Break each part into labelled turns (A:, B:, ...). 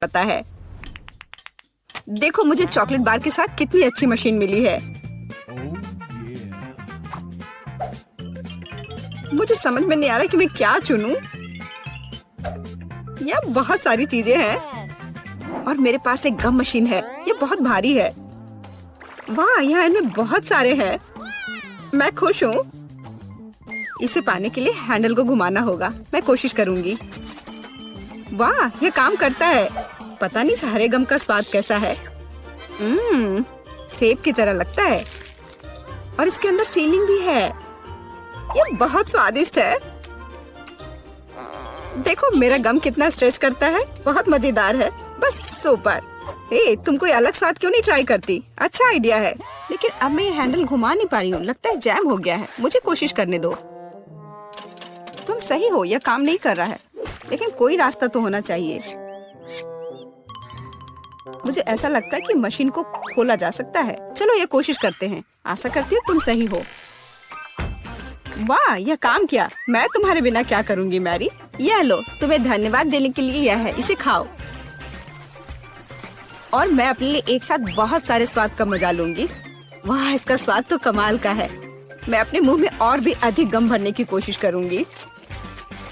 A: पता है। देखो मुझे चॉकलेट बार के साथ कितनी अच्छी मशीन मिली है। मुझे समझ में नहीं आ रहा कि मैं क्या चुनूं। यह बहुत सारी चीजें हैं और मेरे पास एक गम मशीन है। ये बहुत भारी है। वाह, यहाँ इनमें बहुत सारे हैं। मैं खुश हूँ। इसे पाने के लिए हैंडल को घुमाना होगा। मैं कोशिश करूंगी। वाह, ये काम करता है। पता नहीं सारे गम का स्वाद कैसा है। सेब की तरह लगता है और इसके अंदर फीलिंग भी है। ये बहुत स्वादिष्ट है। देखो मेरा गम कितना स्ट्रेच करता है। बहुत मजेदार है। बस सुपर। तुम कोई अलग स्वाद क्यों नहीं ट्राई करती? अच्छा आइडिया है। लेकिन अब मैं ये हैंडल घुमा नहीं पा रही हूँ। लगता है जैम हो गया है। मुझे कोशिश करने दो। तुम सही हो, यह काम नहीं कर रहा है। लेकिन कोई रास्ता तो होना चाहिए। मुझे ऐसा लगता है कि मशीन को खोला जा सकता है। चलो ये कोशिश करते हैं। आशा करती हूँ तुम सही हो। वाह, यह काम किया। मैं तुम्हारे बिना क्या करूंगी मैरी। यह लो, तुम्हें धन्यवाद देने के लिए यह है। इसे खाओ और मैं अपने लिए एक साथ बहुत सारे स्वाद का मजा लूंगी। वाह, इसका स्वाद तो कमाल का है। मैं अपने मुंह में और भी अधिक गम भरने की कोशिश करूंगी।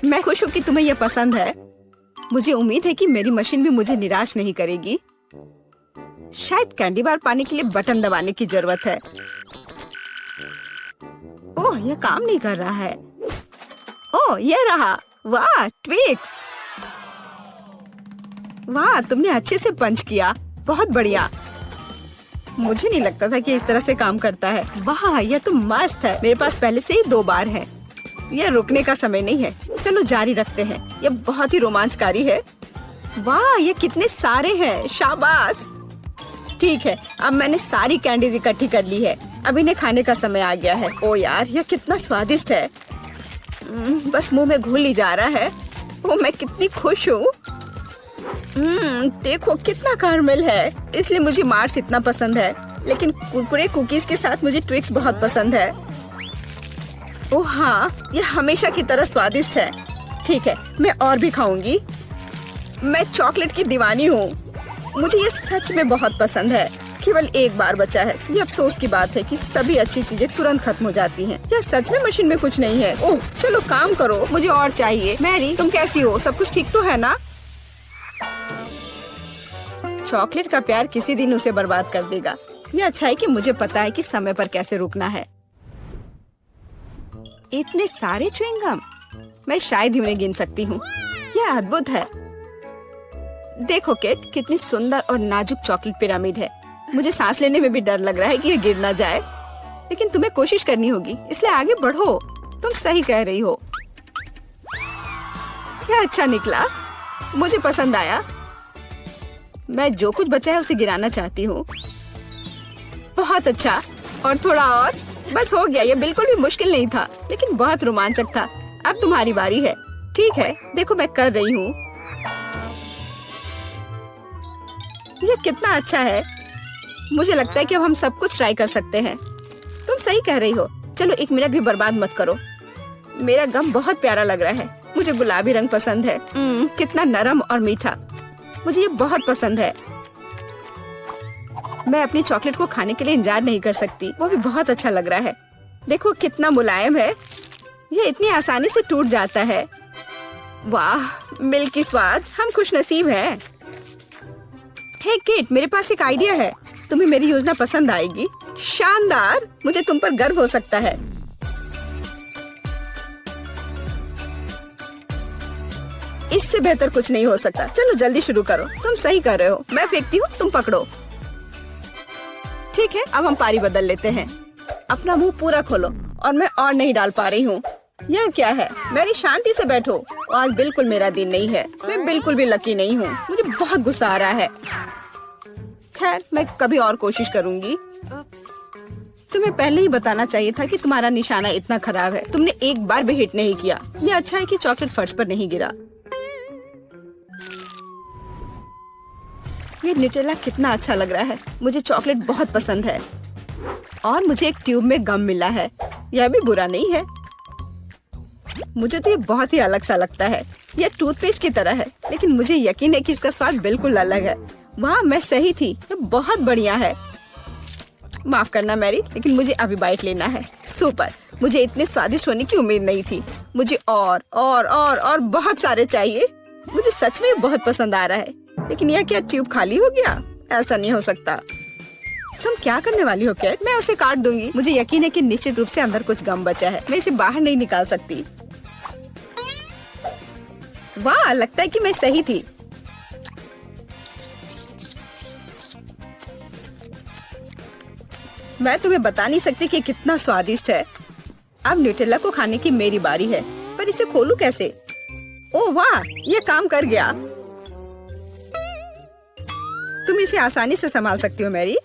A: मैं खुश हूँ कि तुम्हें यह पसंद है। मुझे उम्मीद है कि मेरी मशीन भी मुझे निराश नहीं करेगी। शायद कैंडी बार पाने के लिए बटन दबाने की जरूरत है। ओह, यह काम नहीं कर रहा है। ओह, यह रहा। वाह, ट्विक्स। वाह, तुमने अच्छे से पंच किया। बहुत बढ़िया। मुझे नहीं लगता था कि इस तरह से काम करता है। वाह, यह तो मस्त है। मेरे पास पहले से ही 2 बार है। यह रुकने का समय नहीं है। चलो जारी रखते हैं। यह बहुत ही रोमांचकारी है। वाह, ये कितने सारे हैं। शाबाश। ठीक है, अब मैंने सारी कैंडीज इकट्ठी कर ली है। अब इन्हें खाने का समय आ गया है। ओ यार, यह कितना स्वादिष्ट है। बस मुंह में घुल ही जा रहा है। ओ, मैं कितनी खुश हूँ। देखो कितना कैरमेल है। इसलिए मुझे मार्स इतना पसंद है। लेकिन कुरकुरे कुकीज के साथ मुझे ट्विक्स बहुत पसंद है। ओह हाँ, यह हमेशा की तरह स्वादिष्ट है। ठीक है, मैं और भी खाऊंगी। मैं चॉकलेट की दीवानी हूँ। मुझे ये सच में बहुत पसंद है। केवल एक बार बचा है। ये अफसोस की बात है कि सभी अच्छी चीजें तुरंत खत्म हो जाती हैं। क्या सच में मशीन में कुछ नहीं है? ओह, चलो काम करो, मुझे और चाहिए। मैरी, तुम कैसी हो? सब कुछ ठीक तो है ना? चॉकलेट का प्यार किसी दिन उसे बर्बाद कर देगा। ये अच्छा है कि मुझे पता है कि समय पर कैसे रुकना है। इतने सारे च्युइंगम, मैं शायद ही उन्हें गिन सकती हूँ। यह अद्भुत है। देखो किट, कितनी सुंदर और नाजुक चॉकलेट पिरामिड है। मुझे सांस लेने में भी डर लग रहा है कि ये गिर ना जाए। लेकिन तुम्हें कोशिश करनी होगी, इसलिए आगे बढ़ो। तुम सही कह रही हो। क्या अच्छा निकला। मुझे पसंद आया। मैं जो कुछ बचा है उसे गिराना चाहती हूँ। बहुत अच्छा। और थोड़ा और। बस हो गया। ये बिल्कुल भी मुश्किल नहीं था, लेकिन बहुत रोमांचक था। अब तुम्हारी बारी है। ठीक है, देखो मैं कर रही हूँ। ये कितना अच्छा है। मुझे लगता है कि अब हम सब कुछ ट्राई कर सकते हैं। तुम सही कह रही हो। चलो 1 मिनट भी बर्बाद मत करो। मेरा गम बहुत प्यारा लग रहा है। मुझे गुलाबी रंग पसंद है। कितना नरम और मीठा। मुझे ये बहुत पसंद है। मैं अपनी चॉकलेट को खाने के लिए इंतजार नहीं कर सकती। वो भी बहुत अच्छा लग रहा है। देखो कितना मुलायम है। ये इतनी आसानी से टूट जाता है। वाह, मिल्की स्वाद। हम खुशनसीब हैं। हे किट, मेरे पास एक आइडिया है। तुम्हें मेरी योजना पसंद आएगी। शानदार। मुझे तुम पर गर्व हो सकता है। इससे बेहतर कुछ नहीं हो सकता। चलो जल्दी शुरू करो। तुम सही कर रहे हो। मैं फेंकती हूँ, तुम पकड़ो। ठीक है, अब हम पारी बदल लेते हैं। अपना मुंह पूरा खोलो। और मैं और नहीं डाल पा रही हूँ। यह क्या है? मेरी शांति से बैठो। आज बिल्कुल मेरा दिन नहीं है। मैं बिल्कुल भी लकी नहीं हूँ। मुझे बहुत गुस्सा आ रहा है। खैर, मैं कभी और कोशिश करूँगी। तुम्हें पहले ही बताना चाहिए था कि तुम्हारा निशाना इतना खराब है। तुमने एक बार भी हिट नहीं किया। ये अच्छा है कि चॉकलेट फर्श पर नहीं गिरा। ये न्यूटेला कितना अच्छा लग रहा है। मुझे चॉकलेट बहुत पसंद है। और मुझे एक ट्यूब में गम मिला है। यह भी बुरा नहीं है। मुझे तो ये बहुत ही अलग सा लगता है। यह टूथपेस्ट की तरह है, लेकिन मुझे यकीन है कि इसका स्वाद बिल्कुल अलग है। वाह, मैं सही थी, ये बहुत बढ़िया है। माफ करना मैरी, लेकिन मुझे अभी बाइट लेना है। सुपर, मुझे इतने स्वादिष्ट होने की उम्मीद नहीं थी। मुझे और बहुत सारे चाहिए। मुझे सच में बहुत पसंद आ रहा है, लेकिन यह क्या ट्यूब खाली हो गया? ऐसा नहीं हो सकता। तुम क्या करने वाली हो कैट? मैं उसे काट दूंगी। मुझे यकीन है कि निश्चित रूप से अंदर कुछ गम बचा है। मैं इसे बाहर नहीं निकाल सकती। वाह, लगता है कि मैं सही थी। मैं तुम्हें बता नहीं सकती कि कितना स्वादिष्ट है। अब न्यूटेला को खाने की मेरी बारी है, पर इसे खोलूं कैसे? ओह वाह, ये काम कर गया। तुम इसे आसानी से संभाल सकती हो मैरी।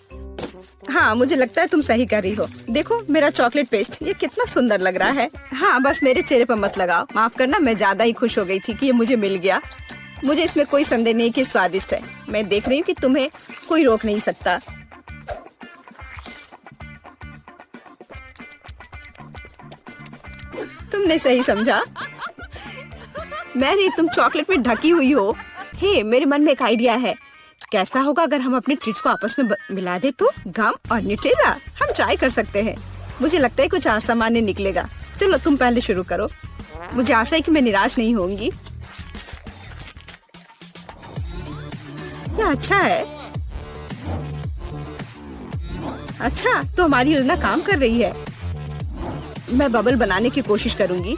A: हाँ, मुझे लगता है तुम सही कर रही हो। देखो मेरा चॉकलेट पेस्ट, ये कितना सुंदर लग रहा है। हाँ, बस मेरे चेहरे पर मत लगाओ। माफ करना, मैं ज्यादा ही खुश हो गई थी कि ये मुझे मिल गया। मुझे इसमें कोई संदेह नहीं कि स्वादिष्ट है। मैं देख रही हूँ कि तुम्हें कोई रोक नहीं सकता। तुमने सही समझा। मैरी, तुम चॉकलेट में ढकी हुई हो। हे, मेरे मन में एक आइडिया है। कैसा होगा अगर हम अपने ट्रीट्स को आपस में मिला दे तो? गम और न्यूटेला, हम ट्राई कर सकते हैं। मुझे लगता है कुछ असामान्य निकलेगा। चलो तुम पहले शुरू करो। मुझे आशा है कि मैं निराश नहीं होंगी। यह अच्छा है। अच्छा, तो हमारी योजना काम कर रही है। मैं बबल बनाने की कोशिश करूंगी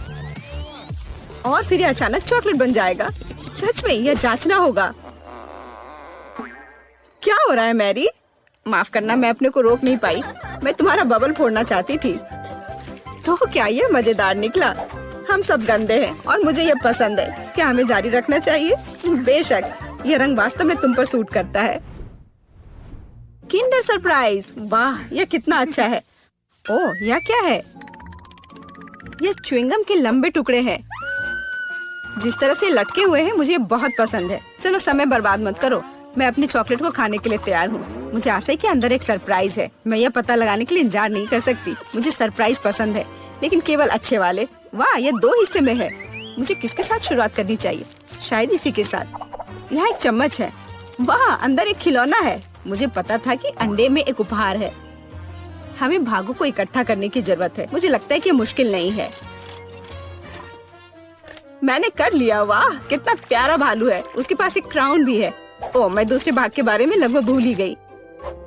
A: और फिर ये अचानक चॉकलेट बन जाएगा। सच में यह जांचना होगा। क्या हो रहा है मैरी? माफ करना, मैं अपने को रोक नहीं पाई। मैं तुम्हारा बबल फोड़ना चाहती थी। तो क्या ये मजेदार निकला? हम सब गंदे हैं और मुझे ये पसंद है। क्या हमें जारी रखना चाहिए? बेशक, यह रंग वास्तव में तुम पर सूट करता है। किंडर सरप्राइज, वाह, यह कितना अच्छा है। ओह, यह क्या है? यह च्युइंगम के लंबे टुकड़े हैं। जिस तरह से लटके हुए हैं, मुझे बहुत पसंद है। चलो समय बर्बाद मत करो। मैं अपने चॉकलेट को खाने के लिए तैयार हूँ। मुझे आशा है कि अंदर एक सरप्राइज है। मैं यह पता लगाने के लिए इंतजार नहीं कर सकती। मुझे सरप्राइज पसंद है, लेकिन केवल अच्छे वाले। वाह, यह 2 हिस्से में है। मुझे किसके साथ शुरुआत करनी चाहिए? शायद इसी के साथ। यहाँ एक चम्मच है। वाह, अंदर एक खिलौना है। मुझे पता था कि अंडे में एक उपहार है। हमें भागों को इकट्ठा करने की जरूरत है। मुझे लगता है कि मुश्किल नहीं है। मैंने कर लिया। वाह, कितना प्यारा भालू है। उसके पास एक क्राउन भी है। ओह, मैं दूसरे भाग के बारे में लगभग भूल ही गई।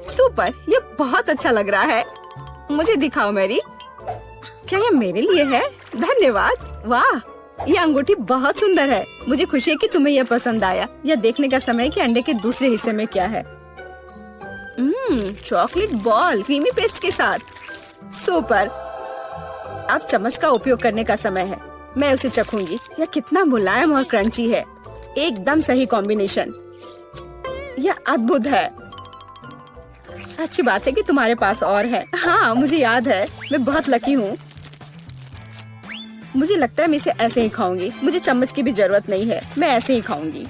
A: सुपर, ये बहुत अच्छा लग रहा है। मुझे दिखाओ मैरी। क्या ये मेरे लिए है? धन्यवाद। वाह, ये अंगूठी बहुत सुंदर है। मुझे खुशी है कि तुम्हें यह पसंद आया। यह देखने का समय है कि अंडे के दूसरे हिस्से में क्या है। चॉकलेट बॉल क्रीमी पेस्ट के साथ। सुपर, अब चम्मच का उपयोग करने का समय है। मैं उसे चखूंगी। यह कितना मुलायम और क्रंची है। एकदम सही कॉम्बिनेशन। यह अद्भुत है। अच्छी बात है कि तुम्हारे पास और है। हाँ, मुझे याद है। मैं बहुत लकी हूँ। मुझे लगता है मैं इसे ऐसे ही खाऊंगी। मुझे चम्मच की भी जरूरत नहीं है। मैं ऐसे ही खाऊंगी।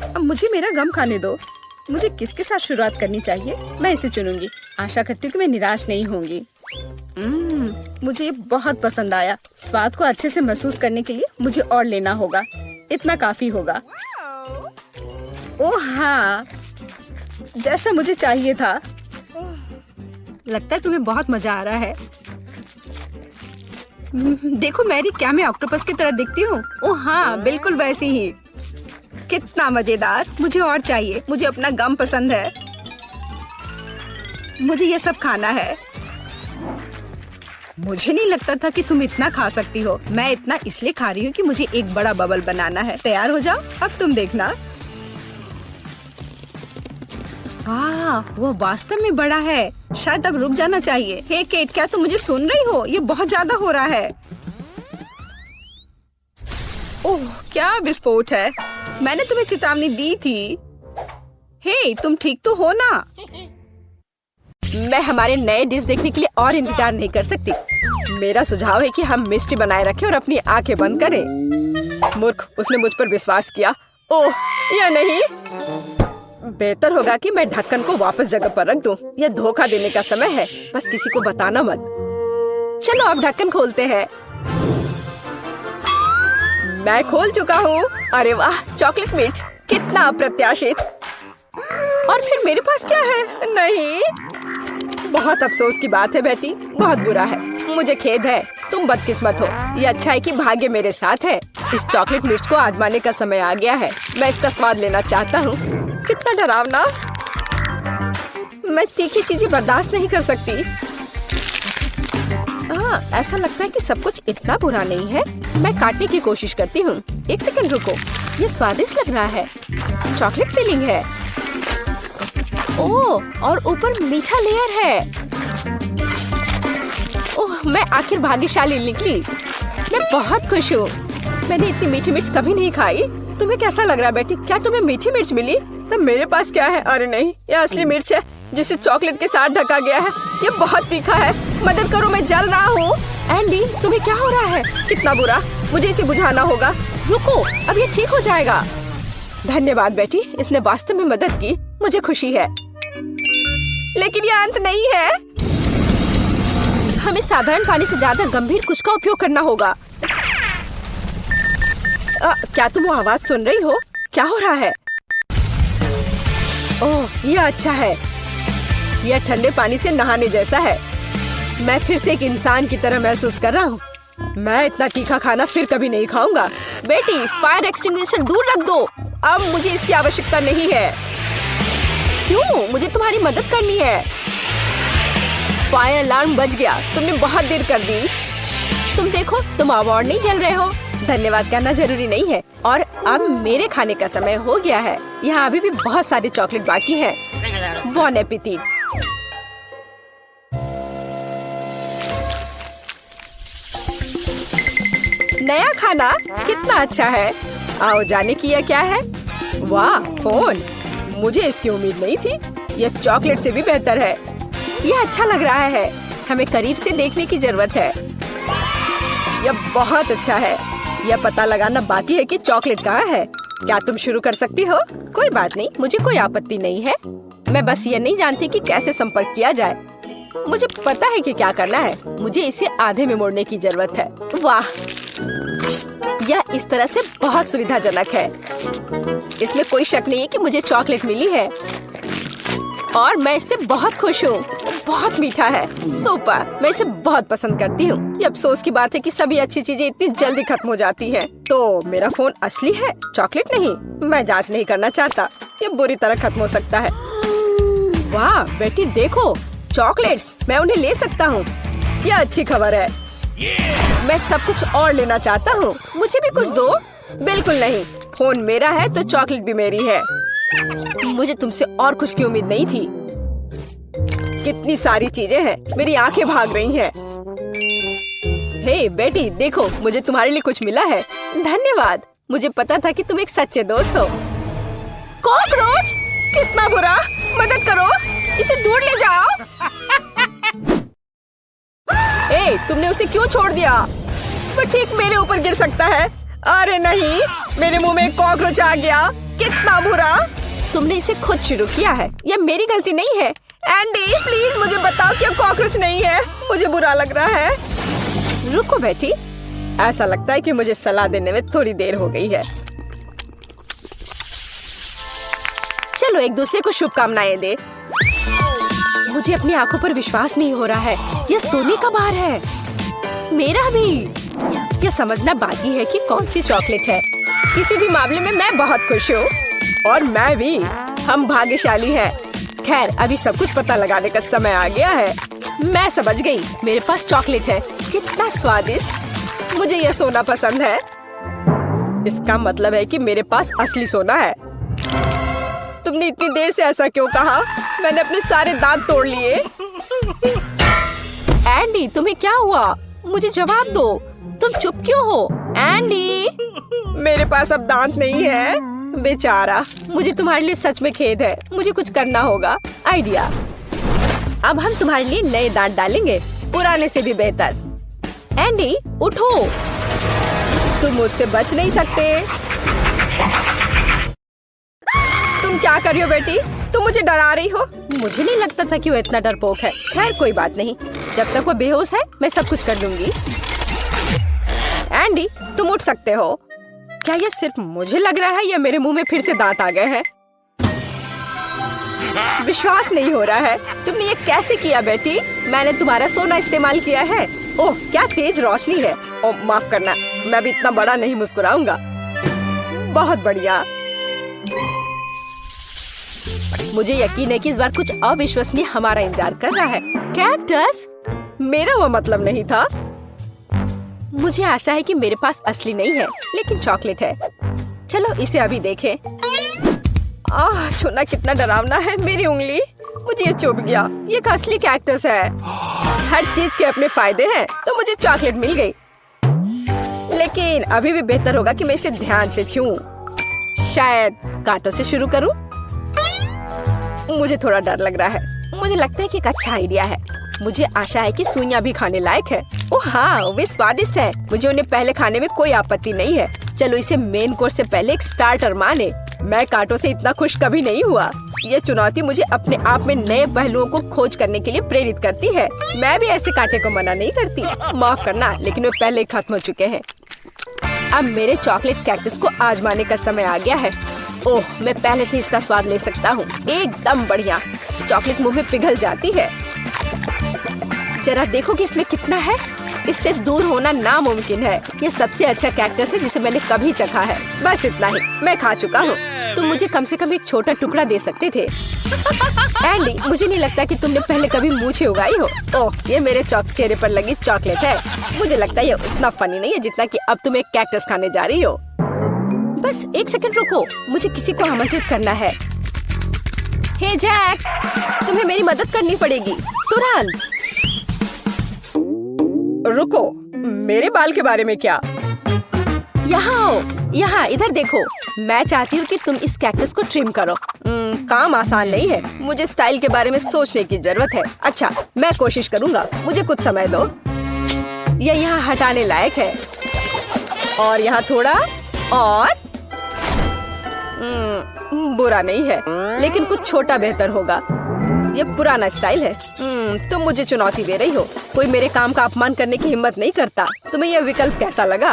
A: अब मुझे मेरा गम खाने दो। मुझे किसके साथ शुरुआत करनी चाहिए? मैं इसे चुनूंगी। आशा करती हूँ कि मैं निराश नहीं होंगी। मुझे ये बहुत पसंद आया। स्वाद को अच्छे से महसूस करने के लिए मुझे और लेना होगा। इतना काफी होगा। ओह हाँ, जैसा मुझे चाहिए था। लगता है तुम्हें बहुत मजा आ रहा है। देखो मैरी, क्या मैं ऑक्टोपस की तरह दिखती हूँ? ओह हाँ, बिल्कुल वैसी ही। कितना मजेदार। मुझे और चाहिए। मुझे अपना गम पसंद है। मुझे ये सब खाना है। मुझे नहीं लगता था कि तुम इतना खा सकती हो। मैं इतना इसलिए खा रही हूँ कि मुझे एक बड़ा बबल बनाना है। तैयार हो जाओ, अब तुम देखना। वाह, वो वास्तव में बड़ा है। शायद अब रुक जाना चाहिए। हे केट, क्या तुम मुझे सुन रही हो? ये बहुत ज्यादा हो रहा है। ओह, क्या विस्फोट है। मैंने तुम्हें चेतावनी दी थी। हे, तुम ठीक तो हो ना? मैं हमारे नए डिश देखने के लिए और इंतजार नहीं कर सकती। मेरा सुझाव है कि हम मिष्टी बनाए रखें और अपनी आंखें बंद करें। मूर्ख, उसने मुझ पर विश्वास किया। ओह, या नहीं। बेहतर होगा कि मैं ढक्कन को वापस जगह पर रख दूं। यह धोखा देने का समय है। बस किसी को बताना मत। चलो अब ढक्कन खोलते हैं। मैं खोल चुका हूँ। अरे वाह, चॉकलेट मिर्च, कितना अप्रत्याशित। और फिर मेरे पास क्या है? नहीं, बहुत अफसोस की बात है बेटी, बहुत बुरा है। मुझे खेद है, तुम बदकिस्मत हो। ये अच्छा है कि भाग्य मेरे साथ है। इस चॉकलेट मिर्च को आजमाने का समय आ गया है। मैं इसका स्वाद लेना चाहता हूँ। कितना डरावना। मैं तीखी चीजें बर्दाश्त नहीं कर सकती। ऐसा लगता है कि सब कुछ इतना बुरा नहीं है। मैं काटने की कोशिश करती हूँ। एक सेकंड रुको, ये स्वादिष्ट लग रहा है। चॉकलेट फिलिंग है। ओह, और ऊपर मीठा लेयर है। ओह, मैं आखिर भाग्यशाली निकली। मैं बहुत खुश हूँ। मैंने इतनी मीठी मिर्च कभी नहीं खाई। तुम्हें कैसा लग रहा है बेटी? क्या तुम्हें मीठी मिर्च मिली? तब मेरे पास क्या है? अरे नहीं, ये असली मिर्च है जिसे चॉकलेट के साथ ढका गया है। ये बहुत तीखा है। मदद करो, मैं जल रहा हूँ। एंडी, तुम्हें क्या हो रहा है? कितना बुरा। मुझे इसे बुझाना होगा। रुको, अब ये ठीक हो जाएगा। धन्यवाद बेटी, इसने वास्तव में मदद की। मुझे खुशी है। लेकिन ये अंत नहीं है। हमें साधारण पानी से ज्यादा गंभीर कुछ का उपयोग करना होगा। क्या तुम वो आवाज सुन रही हो? क्या हो रहा है? ओह, ये अच्छा है। यह ठंडे पानी से नहाने जैसा है। मैं फिर से एक इंसान की तरह महसूस कर रहा हूँ। मैं इतना तीखा खाना फिर कभी नहीं खाऊंगा। बेटी, फायर एक्सटिंग्विशर दूर रख दो। अब मुझे इसकी आवश्यकता नहीं है। क्यों? मुझे तुम्हारी मदद करनी है। फायर अलार्म बज गया। तुमने बहुत देर कर दी। तुम देखो, तुम अवार्ड नहीं जल रहे हो। धन्यवाद करना जरूरी नहीं है। और अब मेरे खाने का समय हो गया है। यहाँ अभी भी बहुत सारे चॉकलेट बाकी हैं। बॉन एपेटिट। नया खाना कितना अच्छा है। आओ जाने की यह क्या है? वाह, फोन। मुझे इसकी उम्मीद नहीं थी। यह चॉकलेट से भी बेहतर है। यह अच्छा लग रहा है। हमें करीब से देखने की जरूरत है। यह बहुत अच्छा है। यह पता लगाना बाकी है कि चॉकलेट कहाँ है। क्या तुम शुरू कर सकती हो? कोई बात नहीं, मुझे कोई आपत्ति नहीं है। मैं बस ये नहीं जानती कि कैसे संपर्क किया जाए। मुझे पता है कि क्या करना है। मुझे इसे आधे में मोड़ने की जरूरत है। वाह, यह इस तरह से बहुत सुविधाजनक है। इसमें कोई शक नहीं है कि मुझे चॉकलेट मिली है और मैं इससे बहुत खुश हूँ। बहुत मीठा है। सुपर, मैं इसे बहुत पसंद करती हूँ। ये अफसोस की बात है कि सभी अच्छी चीजें इतनी जल्दी खत्म हो जाती हैं। तो मेरा फोन असली है, चॉकलेट नहीं। मैं जांच नहीं करना चाहता। ये बुरी तरह खत्म हो सकता है। वाह बेटी, देखो चॉकलेट्स। मैं उन्हें ले सकता हूँ। यह अच्छी खबर है। मैं सब कुछ और लेना चाहता हूँ। मुझे भी कुछ दो। बिल्कुल नहीं, फोन मेरा है तो चॉकलेट भी मेरी है। मुझे तुमसे और कुछ की उम्मीद नहीं थी। कितनी सारी चीजें हैं। मेरी आंखें भाग रही हैं। हे बेटी, देखो मुझे तुम्हारे लिए कुछ मिला है। धन्यवाद। मुझे पता था कि तुम एक सच्चे दोस्त हो। कॉकरोच, कितना बुरा। मदद करो, इसे दूर ले जाओ। ए, तुमने उसे क्यों छोड़ दिया? वो ठीक मेरे ऊपर गिर सकता है। अरे नहीं, मेरे मुंह में कॉकरोच आ गया। कितना बुरा। तुमने इसे खुद शुरू किया है। यह मेरी गलती नहीं है। एंडी, प्लीज मुझे बताओ कि कॉकरोच नहीं है। मुझे बुरा लग रहा है। रुको बेटी, ऐसा लगता है कि मुझे सलाह देने में थोड़ी देर हो गई है। चलो एक दूसरे को शुभकामनाएं दे। मुझे अपनी आंखों पर विश्वास नहीं हो रहा है। यह सोने का बार है। मेरा भी। यह समझना बाकी है कि कौन सी चॉकलेट है। किसी भी मामले में मैं बहुत खुश हूँ। और मैं भी। हम भाग्यशाली हैं। खैर, अभी सब कुछ पता लगाने का समय आ गया है। मैं समझ गई। मेरे पास चॉकलेट है। कितना स्वादिष्ट। मुझे यह सोना पसंद है। इसका मतलब है कि मेरे पास असली सोना है। तुमने इतनी देर से ऐसा क्यों कहा? मैंने अपने सारे दांत तोड़ लिए। एंडी, तुम्हें क्या हुआ? मुझे जवाब दो। तुम चुप क्यों हो? एंडी, मेरे पास अब दांत नहीं है। बेचारा, मुझे तुम्हारे लिए सच में खेद है। मुझे कुछ करना होगा। आइडिया। अब हम तुम्हारे लिए नए दांत डालेंगे, पुराने से भी बेहतर। एंडी, उठो। तुम मुझसे बच नहीं सकते। तुम क्या कर रही हो बेटी? तुम मुझे डरा रही हो। मुझे नहीं लगता था कि वो इतना डरपोक है। खैर कोई बात नहीं, जब तक वो बेहोश है मैं सब कुछ कर दूंगी। एंडी, तुम उठ सकते हो। क्या ये सिर्फ मुझे लग रहा है या मेरे मुंह में फिर से दांत आ गए हैं? विश्वास नहीं हो रहा है। तुमने ये कैसे किया बेटी? मैंने तुम्हारा सोना इस्तेमाल किया है। ओह, क्या तेज रोशनी है। ओह, माफ करना, मैं भी इतना बड़ा नहीं मुस्कुराऊंगा। बहुत बढ़िया। मुझे यकीन है कि इस बार कुछ अविश्वसनीय हमारा इंतजार कर रहा है। कैक्टस? मेरा वो मतलब नहीं था। मुझे आशा है कि मेरे पास असली नहीं है, लेकिन चॉकलेट है। चलो इसे अभी देखें। छूना कितना डरावना है। मेरी उंगली, मुझे ये चुभ गया। ये एक असली कैक्टस है। हर चीज के अपने फायदे हैं, तो मुझे चॉकलेट मिल गई। लेकिन अभी भी बेहतर होगा कि मैं इसे ध्यान से छूऊं। शायद कांटों से शुरू करूं। मुझे थोड़ा डर लग रहा है। मुझे लगता है कि एक अच्छा आइडिया है। मुझे आशा है कि सुइयां भी खाने लायक है। ओह हाँ, वे स्वादिष्ट है। मुझे उन्हें पहले खाने में कोई आपत्ति नहीं है। चलो इसे मेन कोर्स से पहले एक स्टार्टर माने। मैं कांटों से इतना खुश कभी नहीं हुआ। ये चुनौती मुझे अपने आप में नए पहलुओं को खोज करने के लिए प्रेरित करती है। मैं भी ऐसे कांटे को मना नहीं करती। माफ करना, लेकिन वे पहले ही खत्म हो चुके हैं। अब मेरे चॉकलेट कैक्टस को आजमाने का समय आ गया है। ओह, मैं पहले से इसका स्वाद ले सकता हूँ। एकदम बढ़िया। चॉकलेट मुंह में पिघल जाती है। जरा देखो कि इसमें कितना है। इससे दूर होना नामुमकिन है। ये सबसे अच्छा कैक्टस है जिसे मैंने कभी चखा है। बस इतना ही, मैं खा चुका हूँ। तुम मुझे कम से कम एक छोटा टुकड़ा दे सकते थे। एंडी, मुझे नहीं लगता कि तुमने पहले कभी मूछें उगाई हो। ओह, ये मेरे चेहरे पर लगी चॉकलेट है। मुझे लगता है ये उतना फनी नहीं है जितना कि अब तुम एक कैक्टस खाने जा रही हो। बस एक सेकंड रुको, मुझे किसी को आमंत्रित करना है। हे जैक, तुम्हें मेरी मदद करनी पड़ेगी तुरंत। रुको, मेरे बाल के बारे में क्या? यहाँ आओ, यहाँ इधर देखो। मैं चाहती हूँ कि तुम इस कैक्टस को ट्रिम करो। काम आसान नहीं है। मुझे स्टाइल के बारे में सोचने की जरूरत है। अच्छा, मैं कोशिश करूँगा। मुझे कुछ समय दो। यह यहाँ हटाने लायक है। और यहाँ थोड़ा और। बुरा नहीं है, लेकिन कुछ छोटा बेहतर होगा। ये पुराना स्टाइल है। तुम मुझे चुनौती दे रही हो। कोई मेरे काम का अपमान करने की हिम्मत नहीं करता। तुम्हें यह विकल्प कैसा लगा?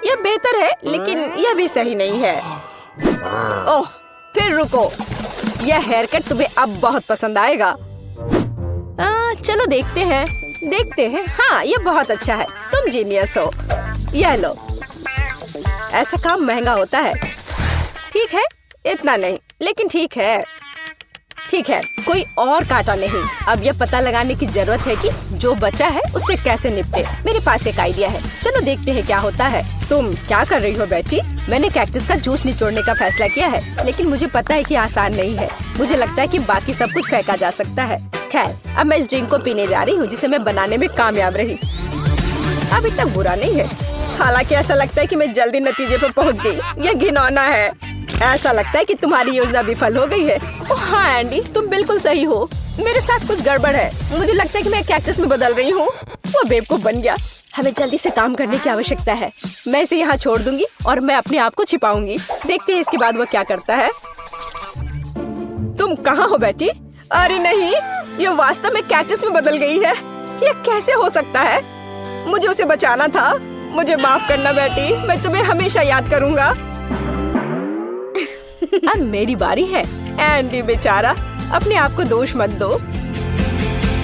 A: यह बेहतर है, लेकिन यह भी सही नहीं है। ओह, फिर रुको। यह हेयर कट तुम्हें अब बहुत पसंद आएगा। चलो देखते हैं। हाँ, यह बहुत अच्छा है। तुम जीनियस हो। यह लो। ऐसा काम महंगा होता है। ठीक है, इतना नहीं, लेकिन ठीक है, कोई और कांटा नहीं। अब यह पता लगाने की जरूरत है कि जो बचा है उससे कैसे निपटे। मेरे पास एक आइडिया है। चलो देखते हैं क्या होता है। तुम क्या कर रही हो बेटी? मैंने कैक्टस का जूस निचोड़ने का फैसला किया है, लेकिन मुझे पता है कि आसान नहीं है। मुझे लगता है कि बाकी सब कुछ फेंका जा सकता है। खैर, अब मैं इस ड्रिंक को पीने जा रही हूँ जिसे मैं बनाने में कामयाब रही। अभी तक बुरा नहीं है। हालांकि ऐसा लगता है कि मैं जल्दी नतीजे पर पहुँच गई। यह घिनौना है। ऐसा लगता है कि तुम्हारी योजना विफल हो गई है। ओह हाँ एंडी, तुम बिल्कुल सही हो। मेरे साथ कुछ गड़बड़ है। मुझे लगता है कि मैं कैक्टस में बदल रही हूँ। वो बेवकूफ बन गया। हमें जल्दी से काम करने की आवश्यकता है। मैं इसे यहाँ छोड़ दूंगी और मैं अपने आप को छिपाऊंगी। देखते हैं इसके बाद वो क्या करता है। तुम कहाँ हो बेटी? अरे नहीं, ये वास्तव में कैक्टस में बदल गई है। ये कैसे हो सकता है? मुझे उसे बचाना था। मुझे माफ करना बेटी, मैं तुम्हें हमेशा याद करूँगा। अब मेरी बारी है। एंडी बेचारा, अपने आप को दोष मत दो।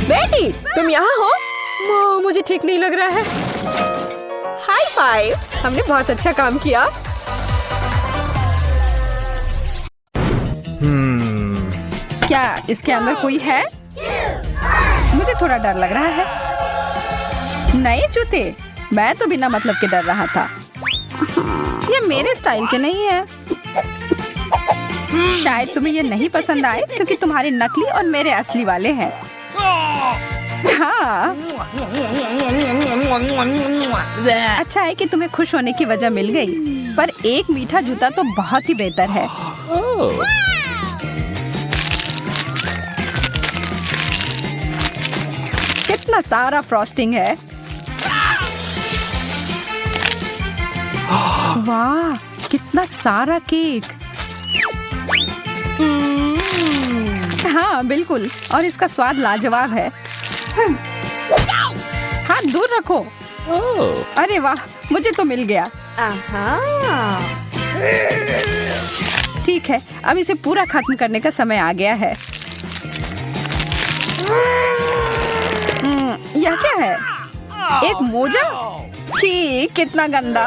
A: बेटी, तुम यहाँ हो? मुझे ठीक नहीं लग रहा है। हाई फाइव, हमने बहुत अच्छा काम किया। क्या इसके अंदर कोई है? मुझे थोड़ा डर लग रहा है। नए जूते? मैं तो बिना मतलब के डर रहा था। ये मेरे स्टाइल के नहीं है। शायद तुम्हें ये नहीं पसंद आए क्योंकि तुम्हारे नकली और मेरे असली वाले हैं। हाँ, अच्छा है कि तुम्हें खुश होने की वजह मिल गई, पर एक मीठा जूता तो बहुत ही बेहतर है। कितना सारा फ्रॉस्टिंग है। वाह, कितना सारा केक। हाँ बिल्कुल, और इसका स्वाद लाजवाब है। हाथ दूर रखो। अरे वाह, मुझे तो मिल गया। ठीक है, अब इसे पूरा खत्म करने का समय आ गया है। यह क्या है? एक मोजा? छी, कितना गंदा।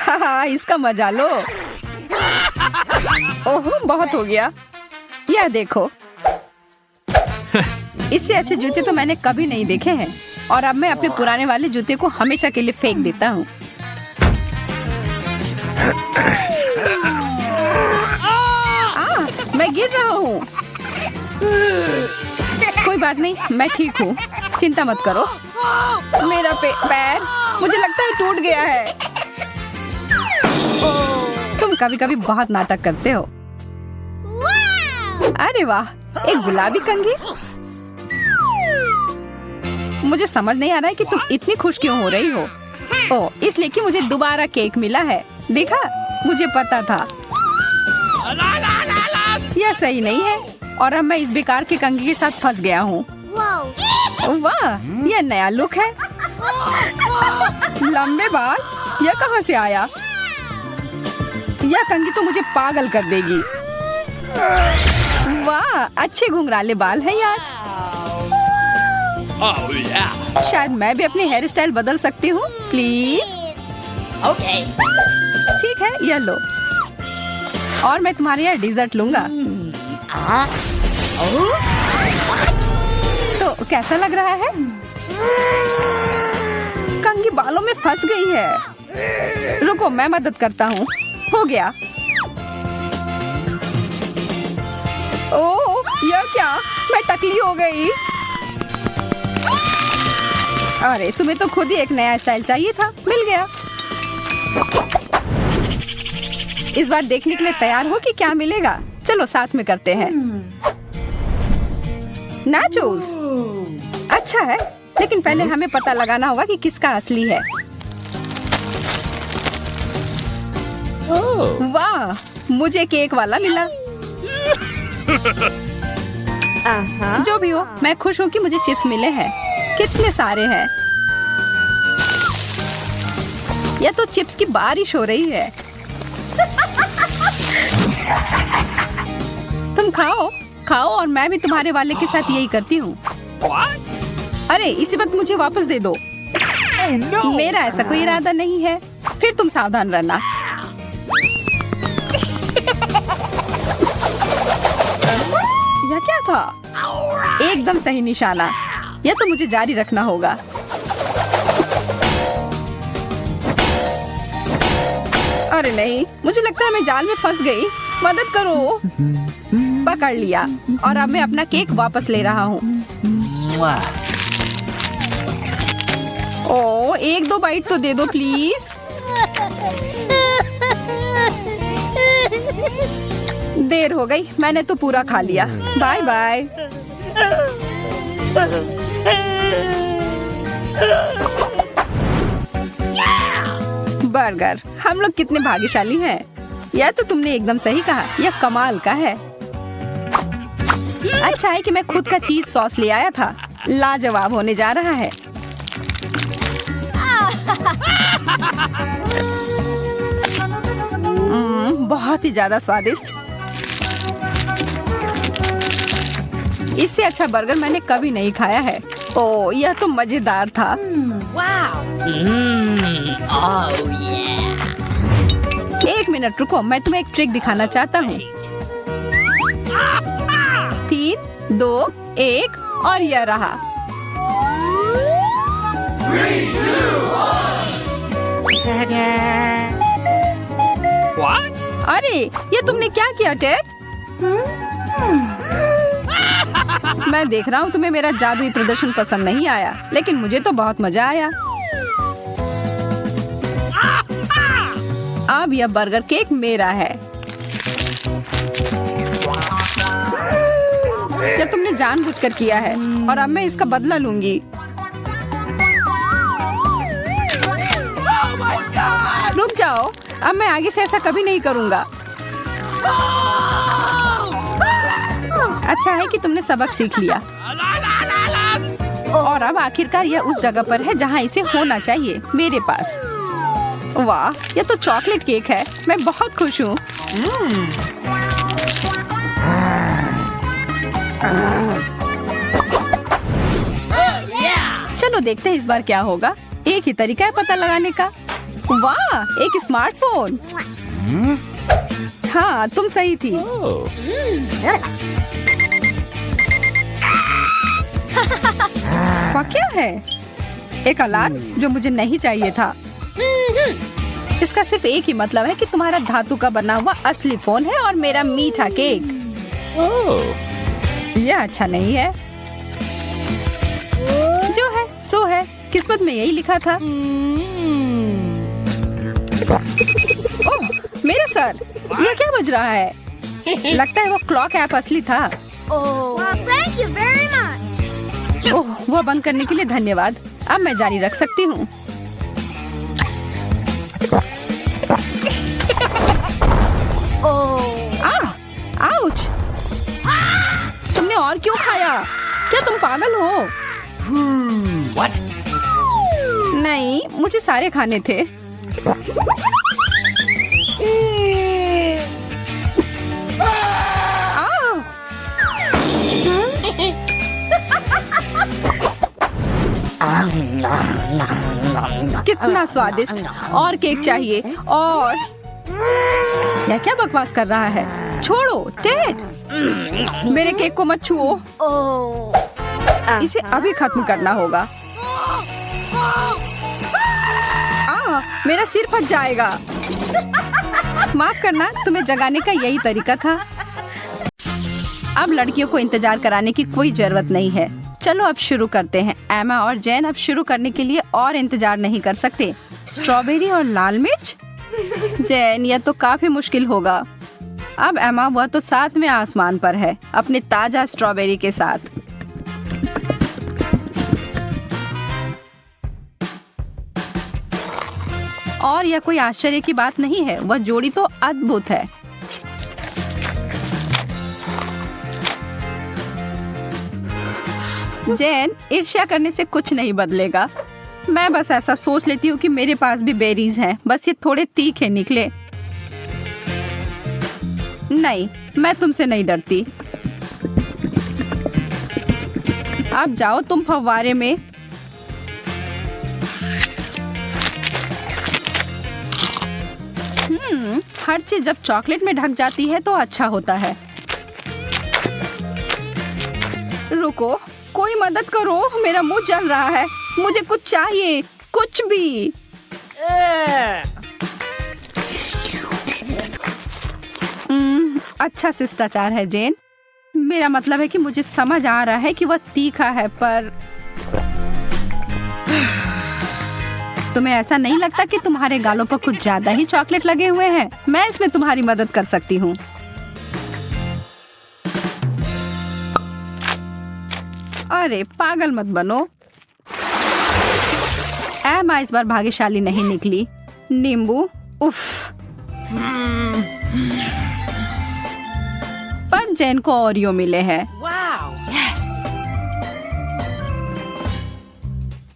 A: हाँ, इसका मजा लो। ओह, बहुत हो गया। यह देखो। इससे अच्छे जूते तो मैंने कभी नहीं देखे हैं। और अब मैं अपने पुराने वाले जूते को हमेशा के लिए फेंक देता हूँ। मैं गिर रहा हूँ। कोई बात नहीं, मैं ठीक हूँ, चिंता मत करो। मेरा पैर मुझे लगता है टूट गया है। तुम कभी कभी बहुत नाटक करते हो। अरे वाह, एक गुलाबी कंघी। मुझे समझ नहीं आ रहा है कि तुम इतनी खुश क्यों हो रही हो। ओह, इसलिए कि मुझे दोबारा केक मिला है। देखा, मुझे पता था। यह सही नहीं है और अब मैं इस बेकार के कंघी के साथ फंस गया हूँ। वाह, यह नया लुक है। लंबे बाल, यह कहाँ से आया? यह कंघी तो मुझे पागल कर देगी। वाह, अच्छे घुंघराले बाल हैं यार। शायद मैं भी अपनी हेयर स्टाइल बदल सकती हूँ, प्लीज। ओके, ठीक है, यह लो। और मैं तुम्हारे यहाँ डिजर्ट लूंगा। तो कैसा लग रहा है? कंघी बालों में फंस गई है। रुको, मैं मदद करता हूँ। हो गया। ओह, यह क्या? मैं टकली हो गई। अरे, तुम्हें तो खुद ही एक नया स्टाइल चाहिए था, मिल गया। इस बार देखने के लिए तैयार हो कि क्या मिलेगा? चलो साथ में करते हैं। नाचोस, अच्छा है, लेकिन पहले हमें पता लगाना होगा कि किसका असली है। वाह, मुझे केक वाला मिला। जो भी हो, मैं खुश हूँ कि मुझे चिप्स मिले हैं। कितने सारे हैं। यह तो चिप्स की बारिश हो रही है। तुम खाओ खाओ और मैं भी तुम्हारे वाले के साथ यही करती हूँ। अरे, इसी वक्त मुझे वापस दे दो। मेरा ऐसा कोई इरादा नहीं है। फिर तुम सावधान रहना। यह क्या था? एकदम सही निशाना। यह तो मुझे जारी रखना होगा। अरे नहीं, मुझे लगता है मैं जाल में फंस गई। मदद करो। पकड़ लिया और अब मैं अपना केक वापस ले रहा हूँ। ओह, एक दो बाइट तो दे दो प्लीज। देर हो गई, मैंने तो पूरा खा लिया। Bye bye. बर्गर, हम लोग कितने भाग्यशाली हैं। यह तो तुमने एकदम सही कहा, यह कमाल का है। अच्छा है कि मैं खुद का चीज सॉस ले आया था। लाजवाब होने जा रहा है। बहुत ही ज्यादा स्वादिष्ट। इससे अच्छा बर्गर मैंने कभी नहीं खाया है। ओह, यह तो मजेदार था। एक मिनट रुको, मैं तुम्हें एक ट्रिक दिखाना चाहता हूँ। 3, 2, 1 और यह रहा। अरे, ये तुमने क्या किया टेड? मैं देख रहा हूँ तुम्हें मेरा जादुई प्रदर्शन पसंद नहीं आया, लेकिन मुझे तो बहुत मजा आया। अब यह बर्गर केक मेरा है। क्या तुमने जानबूझकर किया है और अब मैं इसका बदला लूंगी। रुक जाओ, अब मैं आगे से ऐसा कभी नहीं करूंगा। अच्छा है कि तुमने सबक सीख लिया। और अब आखिरकार यह उस जगह पर है जहाँ इसे होना चाहिए, मेरे पास। वाह, यह तो चॉकलेट केक है। मैं बहुत खुश हूँ। चलो देखते हैं इस बार क्या होगा। एक ही तरीका है पता लगाने का। वाह, एक स्मार्टफोन। हाँ, तुम सही थी। वाह, क्या है? एक अलार्म जो मुझे नहीं चाहिए था। इसका सिर्फ एक ही मतलब है कि तुम्हारा धातु का बना हुआ असली फोन है और मेरा मीठा केक। यह अच्छा नहीं है। जो है सो है, किस्मत में यही लिखा था। ओह, मेरा सर, यह क्या बज रहा है? लगता है वो क्लॉक ऐप असली था। ओह, वो बंद करने के लिए धन्यवाद। अब मैं जारी रख सकती हूँ। आउच! तुमने और क्यों खाया? क्या तुम पागल हो?
B: What?
A: नहीं, मुझे सारे खाने थे। कितना स्वादिष्ट! और केक चाहिए। और यह क्या बकवास कर रहा है? छोड़ो, टेड! मेरे केक को मत छुओ। इसे अभी खत्म करना होगा। मेरा सिर फट जाएगा। माफ करना, तुम्हें जगाने का यही तरीका था। अब लड़कियों को इंतजार कराने की कोई जरूरत नहीं है। चलो अब शुरू करते हैं। एमा और जैन अब शुरू करने के लिए और इंतजार नहीं कर सकते। स्ट्रॉबेरी और लाल मिर्च? जैन, यह तो काफी मुश्किल होगा। अब एमा, वह तो सातवें आसमान पर है अपने ताजा स्ट्रॉबेरी के साथ। और यह कोई आश्चर्य की बात नहीं है, वह जोड़ी तो अद्भुत है। जैन, ईर्ष्या करने से कुछ नहीं बदलेगा। मैं बस ऐसा सोच लेती हूँ कि मेरे पास भी बेरीज हैं, बस ये थोड़े तीखे निकले। नहीं, मैं तुमसे नहीं डरती। आप जाओ तुम फव्वारे में। हर चीज जब चॉकलेट में ढक जाती है तो अच्छा होता है। रुको, कोई मदद करो, मेरा मुंह जल रहा है। मुझे कुछ चाहिए, कुछ भी। अच्छा शिष्टाचार है जैन। मेरा मतलब है कि मुझे समझ आ रहा है कि वह तीखा है, पर तुम्हें ऐसा नहीं लगता कि तुम्हारे गालों पर कुछ ज्यादा ही चॉकलेट लगे हुए हैं? मैं इसमें तुम्हारी मदद कर सकती हूँ। अरे पागल मत बनो। एमा इस बार भाग्यशाली नहीं निकली। नींबू, उफ। पर जैन को ओरियो मिले हैं।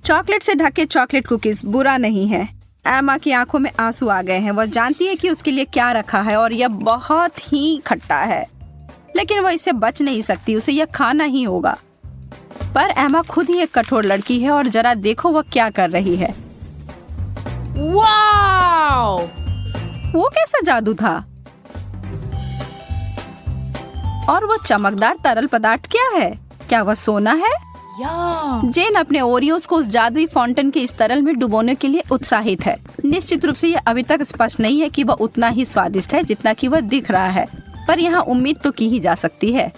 A: चॉकलेट से ढके चॉकलेट कुकीज बुरा नहीं है। एमा की आंखों में आंसू आ गए हैं। वह जानती है कि उसके लिए क्या रखा है और यह बहुत ही खट्टा है, लेकिन वह इससे बच नहीं सकती। उसे यह खाना ही होगा। पर एमा खुद ही एक कठोर लड़की है और जरा देखो वह क्या कर रही है।
B: वाओ!
A: वो कैसा जादू था? और वो चमकदार तरल पदार्थ क्या है? क्या वह सोना है? जेन अपने ओरियोस को उस जादुई फाउंटेन के इस तरल में डुबोने के लिए उत्साहित है। निश्चित रूप से यह अभी तक स्पष्ट नहीं है कि वह उतना ही स्वादिष्ट है जितना कि वह दिख रहा है, पर यहाँ उम्मीद तो की ही जा सकती है।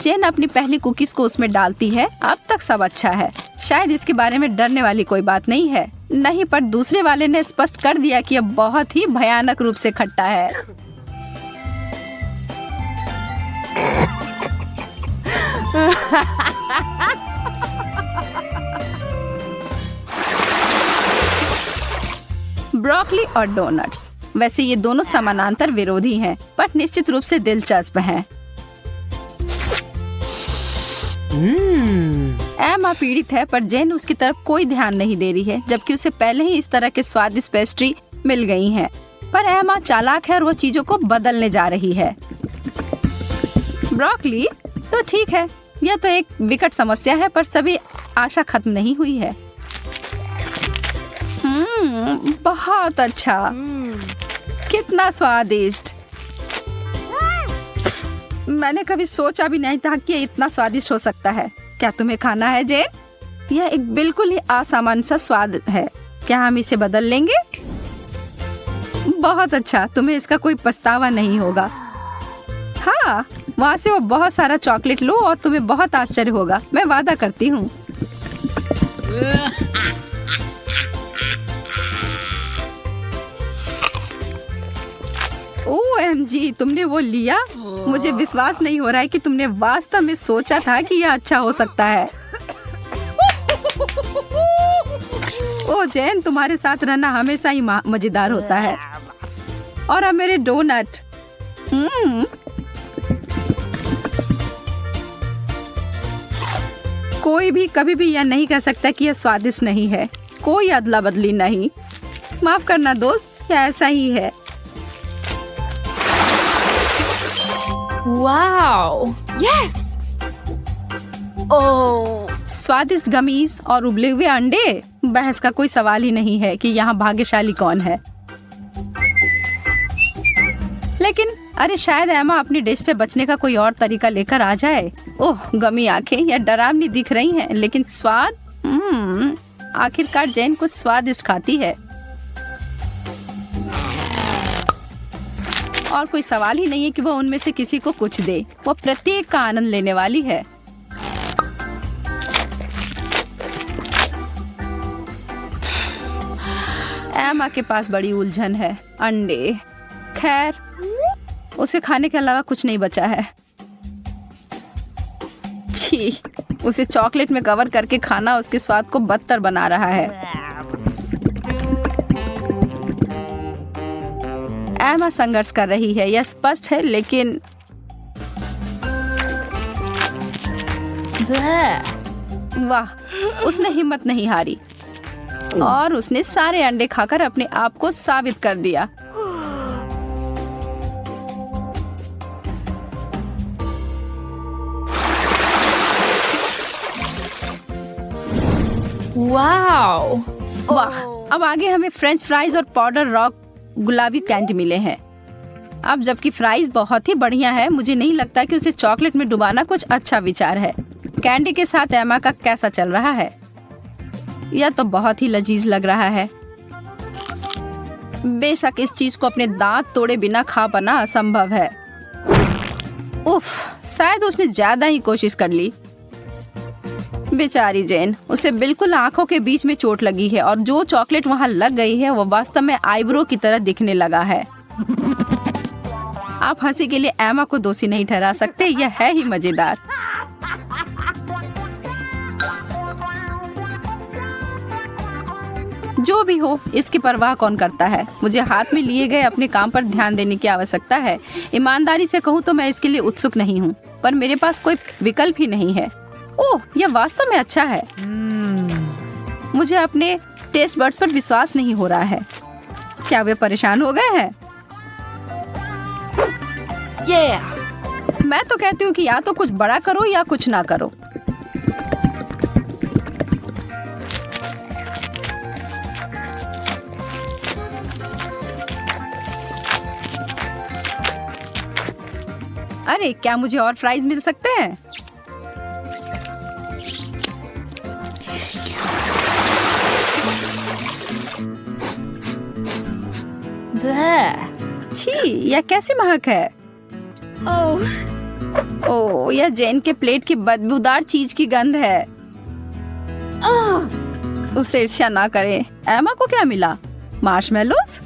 A: जेन अपनी पहली कुकीज को उसमें डालती है। अब तक सब अच्छा है। शायद इसके बारे में डरने वाली कोई बात नहीं है। नहीं, पर दूसरे वाले ने स्पष्ट कर दिया कि यह बहुत ही भयानक रूप से खट्टा है। ब्रोकली और डोनट्स। वैसे ये दोनों समानांतर विरोधी हैं, पर निश्चित रूप से दिलचस्प हैं। एमा पीड़ित है पर जेन उसकी तरफ कोई ध्यान नहीं दे रही है, जबकि उसे पहले ही इस तरह के स्वादिष्ट पेस्ट्री मिल गई हैं। पर एमा चालाक है और वो चीजों को बदलने जा रही है। ब्रोकली तो ठीक है, यह तो एक विकट समस्या है, पर सभी आशा खत्म नहीं हुई है। बहुत अच्छा, कितना स्वादिष्ट। मैंने कभी सोचा भी नहीं था कि ये इतना स्वादिष्ट हो सकता है। क्या तुम्हें खाना है जेन? यह एक बिल्कुल ही असामान्य सा स्वाद है। क्या हम इसे बदल लेंगे? बहुत अच्छा, तुम्हें इसका कोई पछतावा नहीं होगा। हाँ, वहाँ से वो बहुत सारा चॉकलेट लो और तुम्हें बहुत आश्चर्य होगा, मैं वादा करती हूँ। OMG, तुमने वो लिया? मुझे विश्वास नहीं हो रहा है कि तुमने वास्तव में सोचा था कि यह अच्छा हो सकता है। ओ जैन, तुम्हारे साथ रहना हमेशा ही मजेदार होता है। और अब मेरे डोनट। कोई भी कभी भी यह नहीं कह सकता कि यह स्वादिष्ट नहीं है। कोई अदला बदली नहीं। माफ करना दोस्त, यह ऐसा ही है।
C: Wow, yes. ओह,
A: स्वादिष्ट गमीज और उबले हुए अंडे। बहस का कोई सवाल ही नहीं है कि यहाँ भाग्यशाली कौन है। लेकिन अरे शायद एमा अपनी डिश से बचने का कोई और तरीका लेकर आ जाए। ओह, गमी आंखें यह डरावनी दिख रही हैं, लेकिन स्वाद। आखिरकार जैन कुछ स्वादिष्ट खाती है और कोई सवाल ही नहीं है कि वो उनमें से किसी को कुछ दे। वो प्रत्येक का आनंद लेने वाली है। एमा के पास बड़ी उलझन है। अंडे, खैर उसे खाने के अलावा कुछ नहीं बचा है। छी, उसे चॉकलेट में कवर करके खाना उसके स्वाद को बदतर बना रहा है। एमा संघर्ष कर रही है, यह स्पष्ट है, लेकिन वाह, उसने हिम्मत नहीं हारी और उसने सारे अंडे खाकर अपने आप को साबित कर दिया।
C: वाओ,
A: वाह, अब आगे हमें फ्रेंच फ्राइज और पाउडर रॉक गुलाबी कैंडी मिले हैं। अब जबकि फ्राइज बहुत ही बढ़िया है, मुझे नहीं लगता कि उसे चॉकलेट में डुबाना कुछ अच्छा विचार है। कैंडी के साथ एमा का कैसा चल रहा है? यह तो बहुत ही लजीज लग रहा है। बेशक इस चीज को अपने दांत तोड़े बिना खा पाना असंभव है। उफ, शायद उसने ज्यादा ही कोशिश कर ली। बेचारी जैन, उसे बिल्कुल आंखों के बीच में चोट लगी है और जो चॉकलेट वहां लग गई है वो वास्तव में आईब्रो की तरह दिखने लगा है। आप हंसी के लिए एमा को दोषी नहीं ठहरा सकते, यह है ही मजेदार। जो भी हो, इसकी परवाह कौन करता है। मुझे हाथ में लिए गए अपने काम पर ध्यान देने की आवश्यकता है। ईमानदारी से कहूँ तो मैं इसके लिए उत्सुक नहीं हूँ, पर मेरे पास कोई विकल्प ही नहीं है। ओह, यह वास्तव में अच्छा है। मुझे अपने टेस्ट बड्स पर विश्वास नहीं हो रहा है। क्या वे परेशान हो गए हैं? मैं तो कहती हूँ कि या तो कुछ बड़ा करो या कुछ ना करो। अरे, क्या मुझे और फ्राइज मिल सकते हैं? छी, यह कैसी महक है? ओह, यह जैन के प्लेट की बदबूदार चीज की गंध है। उसे ईर्ष्या ना करें। एमा को क्या मिला? मार्शमेलोस?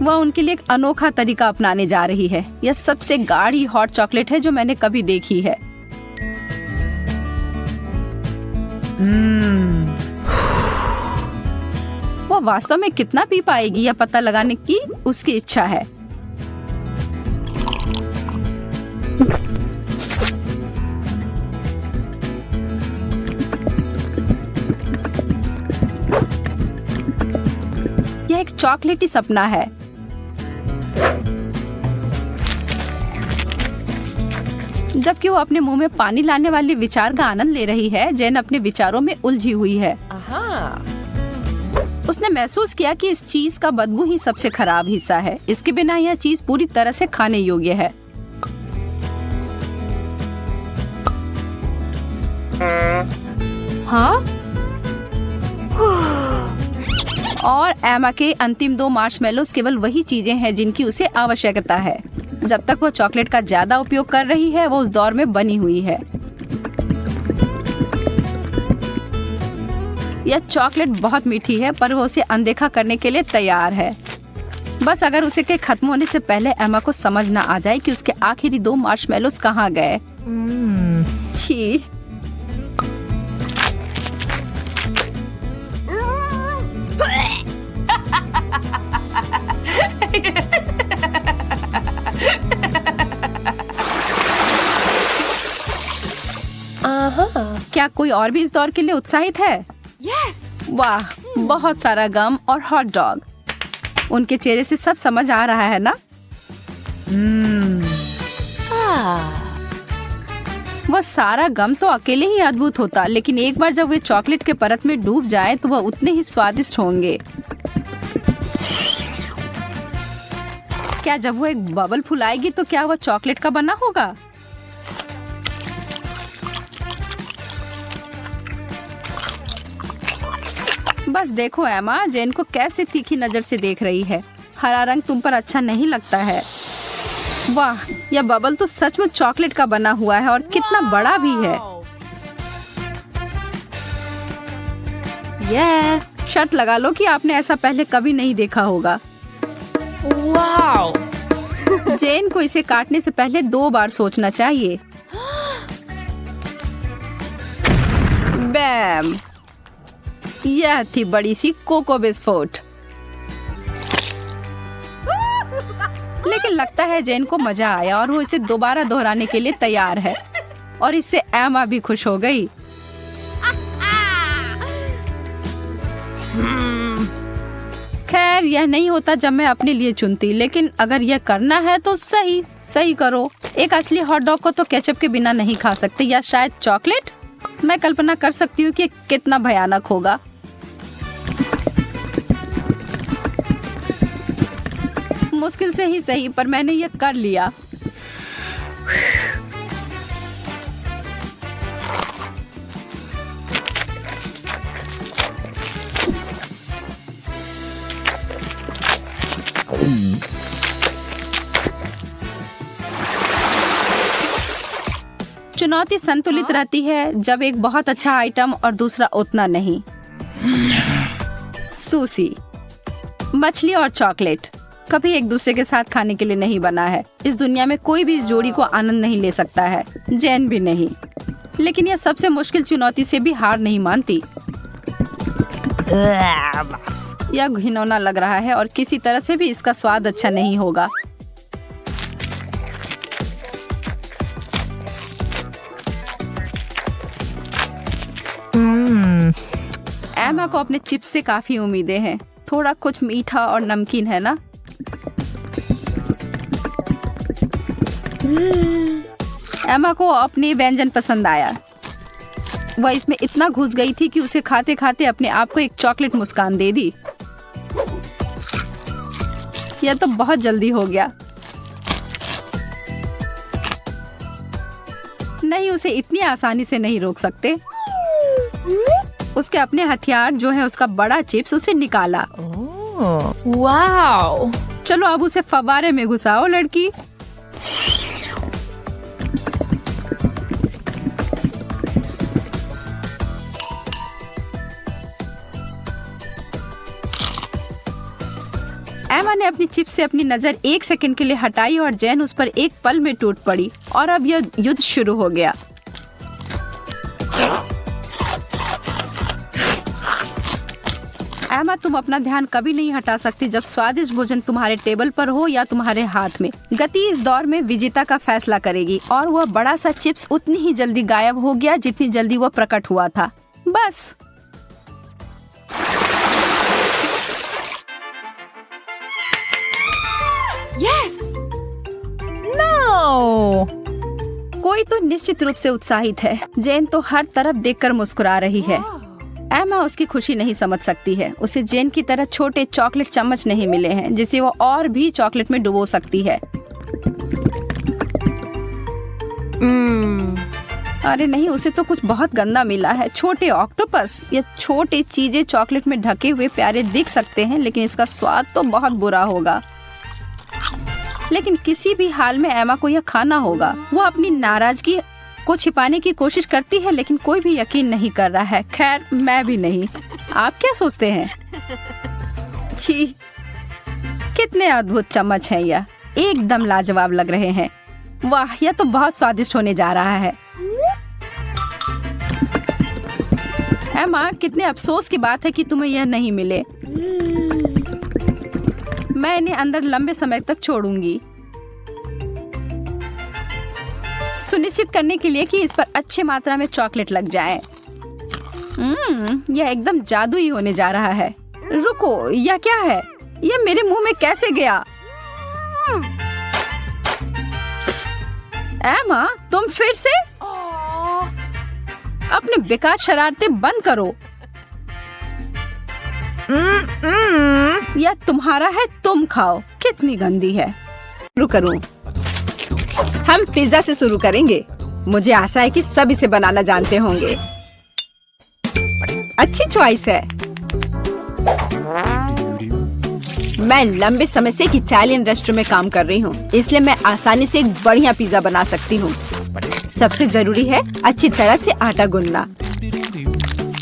A: वह उनके लिए एक अनोखा तरीका अपनाने जा रही है। यह सबसे गाढ़ी हॉट चॉकलेट है जो मैंने कभी देखी है। वो वास्तव में कितना पी पाएगी यह पता लगाने की उसकी इच्छा है। एक चॉकलेटी सपना है। जबकि वो अपने मुंह में पानी लाने वाले विचार का आनंद ले रही है, जेन अपने विचारों में उलझी हुई है। उसने महसूस किया कि इस चीज का बदबू ही सबसे खराब हिस्सा है। इसके बिना यह चीज पूरी तरह से खाने योग्य है।
C: Huh?
A: और एमा के अंतिम 2 मार्शमेलोस केवल वही चीजें हैं जिनकी उसे आवश्यकता है। जब तक वो चॉकलेट का ज्यादा उपयोग कर रही है, वो उस दौर में बनी हुई है। यह चॉकलेट बहुत मीठी है, पर वो उसे अनदेखा करने के लिए तैयार है। बस अगर उसे के खत्म होने से पहले एमा को समझ न आ जाए कि उसके आखिरी 2 मार्शमेलोस कहाँ गए। छी। क्या कोई और भी इस दौर के लिए उत्साहित है?
C: Yes.
A: वाह, बहुत सारा गम और हॉट डॉग। उनके चेहरे से सब समझ आ रहा है ना? वह सारा गम तो अकेले ही अद्भुत होता, लेकिन एक बार जब वे चॉकलेट के परत में डूब जाए तो वह उतने ही स्वादिष्ट होंगे। क्या जब वो एक बबल फुलाएगी तो क्या वह चॉकलेट का बना होगा? बस देखो एमा, जेन को कैसे तीखी नजर से देख रही है। हरा रंग तुम पर अच्छा नहीं लगता है। वाह, यह बबल तो सच में चॉकलेट का बना हुआ है और कितना बड़ा भी है। शर्त लगा लो कि आपने ऐसा पहले कभी नहीं देखा होगा।
C: Wow.
A: जेन को इसे काटने से पहले 2 बार सोचना चाहिए। बैम, यह थी बड़ी सी कोको बिस्कुट। लेकिन लगता है जेन को मजा आया और वो इसे दोबारा दोहराने के लिए तैयार है। और इससे एमा भी खुश हो गई। खैर, यह नहीं होता जब मैं अपने लिए चुनती, लेकिन अगर यह करना है तो सही करो। एक असली हॉट डॉग को तो केचप के बिना नहीं खा सकते, या शायद चॉकलेट। मैं कल्पना कर सकती हूँ कि कितना भयानक होगा। मुश्किल से ही सही, पर मैंने यह कर लिया। चुनौती संतुलित रहती है, जब एक बहुत अच्छा आइटम और दूसरा उतना नहीं। सूसी, मछली और चॉकलेट कभी एक दूसरे के साथ खाने के लिए नहीं बना है। इस दुनिया में कोई भी इस जोड़ी को आनंद नहीं ले सकता है, जैन भी नहीं। लेकिन यह सबसे मुश्किल चुनौती से भी हार नहीं मानती। यह घिनौना लग रहा है और किसी तरह से भी इसका स्वाद अच्छा नहीं होगा। एमा को अपने चिप्स से काफी उम्मीदें हैं। थोड़ा कुछ मीठा और नमकीन है ना? एमा को अपनी व्यंजन पसंद आया। वह इसमें इतना घुस गई थी कि उसे खाते खाते अपने आप को एक चॉकलेट मुस्कान दे दी। यह तो बहुत जल्दी हो गया। नहीं, उसे इतनी आसानी से नहीं रोक सकते। उसके अपने हथियार जो है उसका बड़ा चिप्स उसे निकाला।
C: Wow.
A: चलो अब उसे फव्वारे में घुसाओ लड़की। एमा ने अपनी चिप से अपनी नजर 1 सेकंड के लिए हटाई और जैन उस पर एक पल में टूट पड़ी और अब यह युद्ध शुरू हो गया। एमा, तुम अपना ध्यान कभी नहीं हटा सकती जब स्वादिष्ट भोजन तुम्हारे टेबल पर हो या तुम्हारे हाथ में। गति इस दौर में विजेता का फैसला करेगी और वह बड़ा सा चिप्स उतनी ही जल्दी गायब हो गया जितनी जल्दी वह प्रकट हुआ था। बस
C: Yes.
B: No.
A: कोई तो निश्चित रूप से उत्साहित है। जेन तो हर तरफ देखकर मुस्कुरा रही है। एमा उसकी खुशी नहीं समझ सकती है। उसे जेन की तरह छोटे चॉकलेट चम्मच नहीं मिले हैं जिसे वो और भी चॉकलेट में डुबो सकती है। अरे नहीं, उसे तो कुछ बहुत गंदा मिला है। छोटे ऑक्टोपस या छोटे चीजें चॉकलेट में ढके हुए प्यारे दिख सकते हैं, लेकिन इसका स्वाद तो बहुत बुरा होगा। लेकिन किसी भी हाल में एमा को यह खाना होगा। वो अपनी नाराजगी को छिपाने की कोशिश करती है, लेकिन कोई भी यकीन नहीं कर रहा है। खैर, मैं भी नहीं। आप क्या सोचते हैं? छी, कितने अद्भुत चम्मच हैं यह। एकदम लाजवाब लग रहे हैं। वाह, यह तो बहुत स्वादिष्ट होने जा रहा है। एमा, कितने अफसोस की बात है कि तुम्हें यह नहीं मिले। मैं इन्हें अंदर लंबे समय तक छोड़ूंगी, सुनिश्चित करने के लिए कि इस पर अच्छी मात्रा में चॉकलेट लग जाए। यह एकदम जादुई होने जा रहा है। रुको, यह क्या है? यह मेरे मुंह में कैसे गया? एमा, तुम फिर से? अपने बेकार शरारतें बंद करो। यह तुम्हारा है, तुम खाओ। कितनी गंदी है। करूं। हम पिज्जा से शुरू करेंगे। मुझे आशा है कि सब इसे बनाना जानते होंगे। अच्छी चॉइस है। मैं लंबे समय से एक इटालियन रेस्टोरेंट में काम कर रही हूँ, इसलिए मैं आसानी से एक बढ़िया पिज्जा बना सकती हूँ। सबसे जरूरी है अच्छी तरह से आटा गूंदना।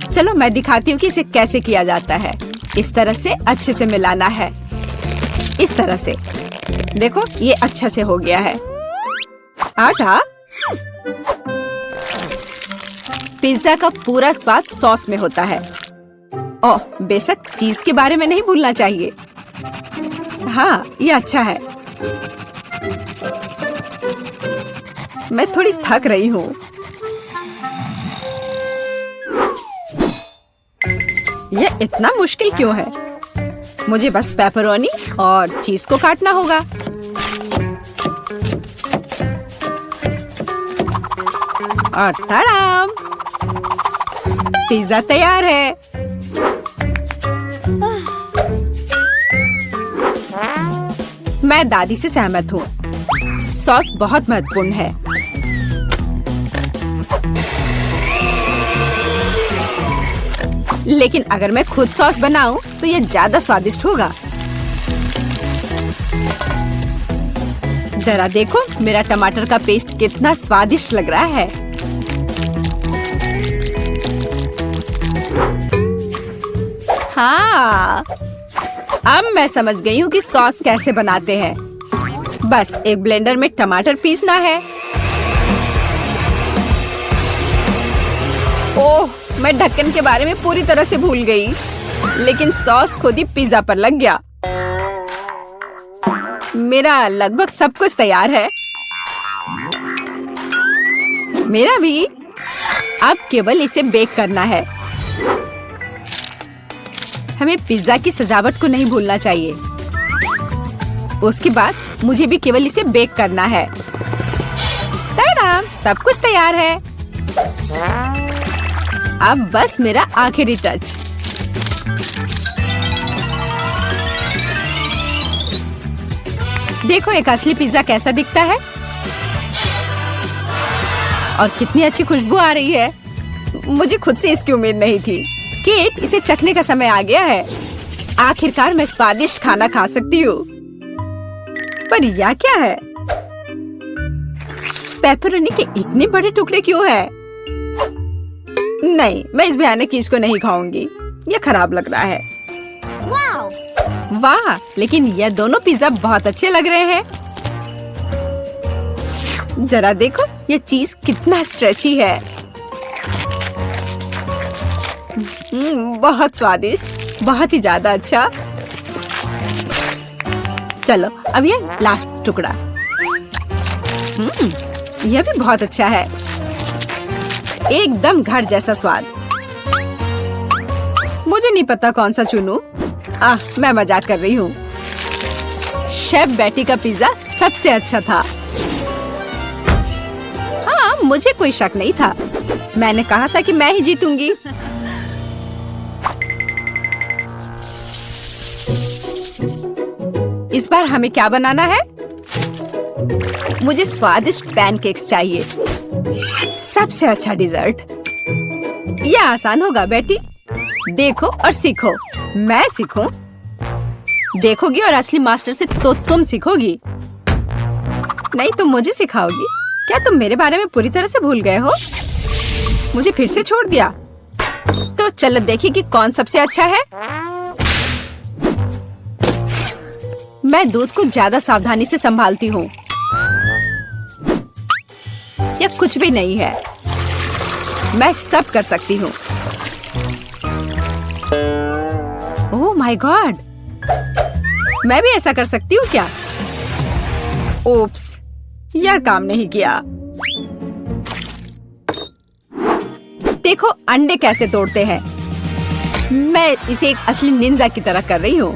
A: चलो मैं दिखाती हूँ कि इसे कैसे किया जाता है। इस तरह से अच्छे से मिलाना है। इस तरह से देखो, ये अच्छा से हो गया है। आटा, पिज्जा का पूरा स्वाद सॉस में होता है। ओह, बेशक चीज के बारे में नहीं भूलना चाहिए। हाँ, ये अच्छा है। मैं थोड़ी थक रही हूँ। यह इतना मुश्किल क्यों है? मुझे बस पेपरोनी और चीज को काटना होगा। और तड़ाम, पिज्जा तैयार है। मैं दादी से सहमत हूँ। सॉस बहुत महत्वपूर्ण है। लेकिन अगर मैं खुद सॉस बनाऊं तो ये ज्यादा स्वादिष्ट होगा। जरा देखो, मेरा टमाटर का पेस्ट कितना स्वादिष्ट लग रहा है। हाँ, अब मैं समझ गई हूँ कि सॉस कैसे बनाते हैं। बस एक ब्लेंडर में टमाटर पीसना है। ओह, मैं ढक्कन के बारे में पूरी तरह से भूल गई, लेकिन सॉस खुद ही पिज्जा पर लग गया। मेरा लगभग सब कुछ तैयार है। मेरा भी। अब केवल इसे बेक करना है। हमें पिज्जा की सजावट को नहीं भूलना चाहिए। उसके बाद मुझे भी केवल इसे बेक करना है। तड़ाम, सब कुछ तैयार है। अब बस मेरा आखिरी टच। देखो एक असली पिज्जा कैसा दिखता है और कितनी अच्छी खुशबू आ रही है। मुझे खुद से इसकी उम्मीद नहीं थी। केट, इसे चखने का समय आ गया है। आखिरकार मैं स्वादिष्ट खाना खा सकती हूँ। पर यह क्या है? पेपरोनी के इतने बड़े टुकड़े क्यों हैं? नहीं, मैं इस भयानक चीज को नहीं खाऊंगी। यह खराब लग रहा है। वाह, लेकिन यह दोनों पिज्जा बहुत अच्छे लग रहे हैं। जरा देखो, यह चीज कितना स्ट्रेची है। बहुत स्वादिष्ट, बहुत ही ज्यादा अच्छा। चलो अब ये लास्ट टुकड़ा। यह भी बहुत अच्छा है। एकदम घर जैसा स्वाद। मुझे नहीं पता कौन सा चुनूं। मैं मजाक कर रही हूँ। शेफ बेटी का पिज्जा सबसे अच्छा था। हाँ, मुझे कोई शक नहीं था। मैंने कहा था कि मैं ही जीतूंगी। इस बार हमें क्या बनाना है? मुझे स्वादिष्ट पैनकेक्स चाहिए। सबसे अच्छा डिजर्ट। यह आसान होगा बेटी। देखो और सीखो। मैं सीखूं? देखोगी और असली मास्टर से तो तुम सीखोगी। नहीं, तुम मुझे सिखाओगी। क्या तुम मेरे बारे में पूरी तरह से भूल गए हो? मुझे फिर से छोड़ दिया। तो चलो देखिए कि कौन सबसे अच्छा है। मैं दूध को ज्यादा सावधानी से संभालती हूँ। यह कुछ भी नहीं है। मैं सब कर सकती हूँ। ओह माय गॉड, मैं भी ऐसा कर सकती हूँ क्या? ओप्स, यह काम नहीं किया। देखो अंडे कैसे तोड़ते हैं। मैं इसे एक असली निंजा की तरह कर रही हूँ।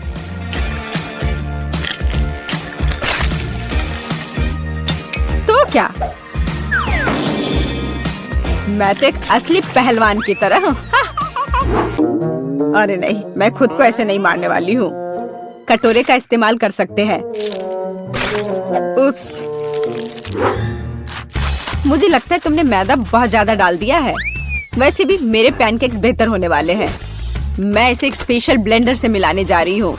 A: तो क्या? मैं तो एक असली पहलवान की तरह हूँ। अरे नहीं, मैं खुद को ऐसे नहीं मारने वाली हूँ। कटोरे का इस्तेमाल कर सकते हैं। उप्स, मुझे लगता है तुमने मैदा बहुत ज्यादा डाल दिया है। वैसे भी मेरे पैनकेक्स बेहतर होने वाले हैं। मैं इसे एक स्पेशल ब्लेंडर से मिलाने जा रही हूँ।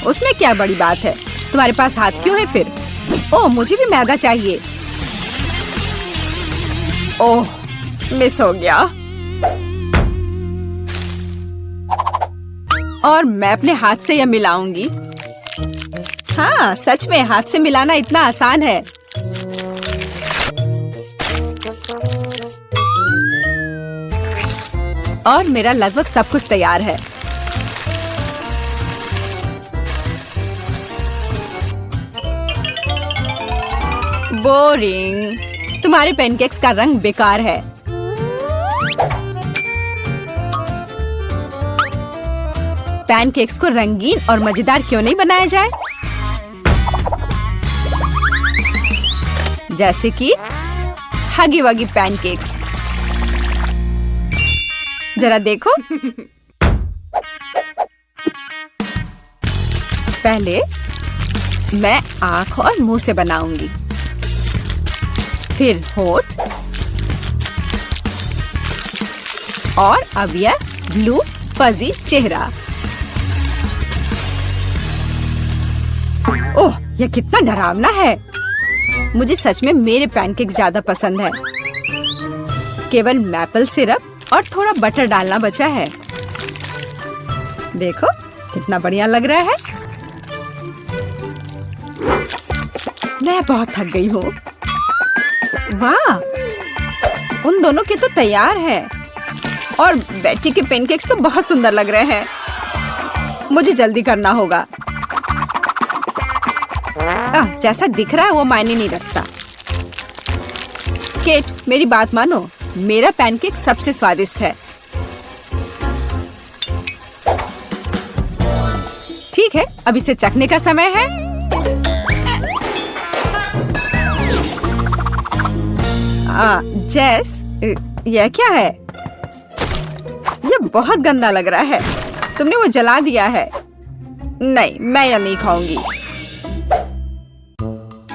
A: उसमें क्या बड़ी बात है? तुम्हारे पास हाथ क्यों है फिर? ओह, मुझे भी मैदा चाहिए। ओह, मिस हो गया। और मैं अपने हाथ से यह मिलाऊंगी। हाँ, सच में हाथ से मिलाना इतना आसान है। और मेरा लगभग सब कुछ तैयार है। बोरिंग। तुम्हारे पैनकेक्स का रंग बेकार है। पैनकेक्स को रंगीन और मजेदार क्यों नहीं बनाया जाए? जैसे कि हगी वगी पैनकेक्स। जरा देखो। पहले मैं आँख और मुंह से बनाऊंगी, फिर होठ, और अब यह ब्लू फजी चेहरा। ओह, यह कितना डरावना है। मुझे सच में मेरे पैनकेक्स ज्यादा पसंद है। केवल मैपल सिरप और थोड़ा बटर डालना बचा है। देखो कितना बढ़िया लग रहा है। मैं बहुत थक गई हूँ। वाह, उन दोनों के तो तैयार है। और बेटी के पैनकेक्स तो बहुत सुंदर लग रहे हैं। मुझे जल्दी करना होगा। जैसा दिख रहा है वो मायने नहीं रखता। केट, मेरी बात मानो, मेरा पैनकेक सबसे स्वादिष्ट है। ठीक है, अब इसे चखने का समय है। जेस, यह क्या है? यह बहुत गंदा लग रहा है। तुमने वो जला दिया है। नहीं, मैं यह नहीं खाऊंगी।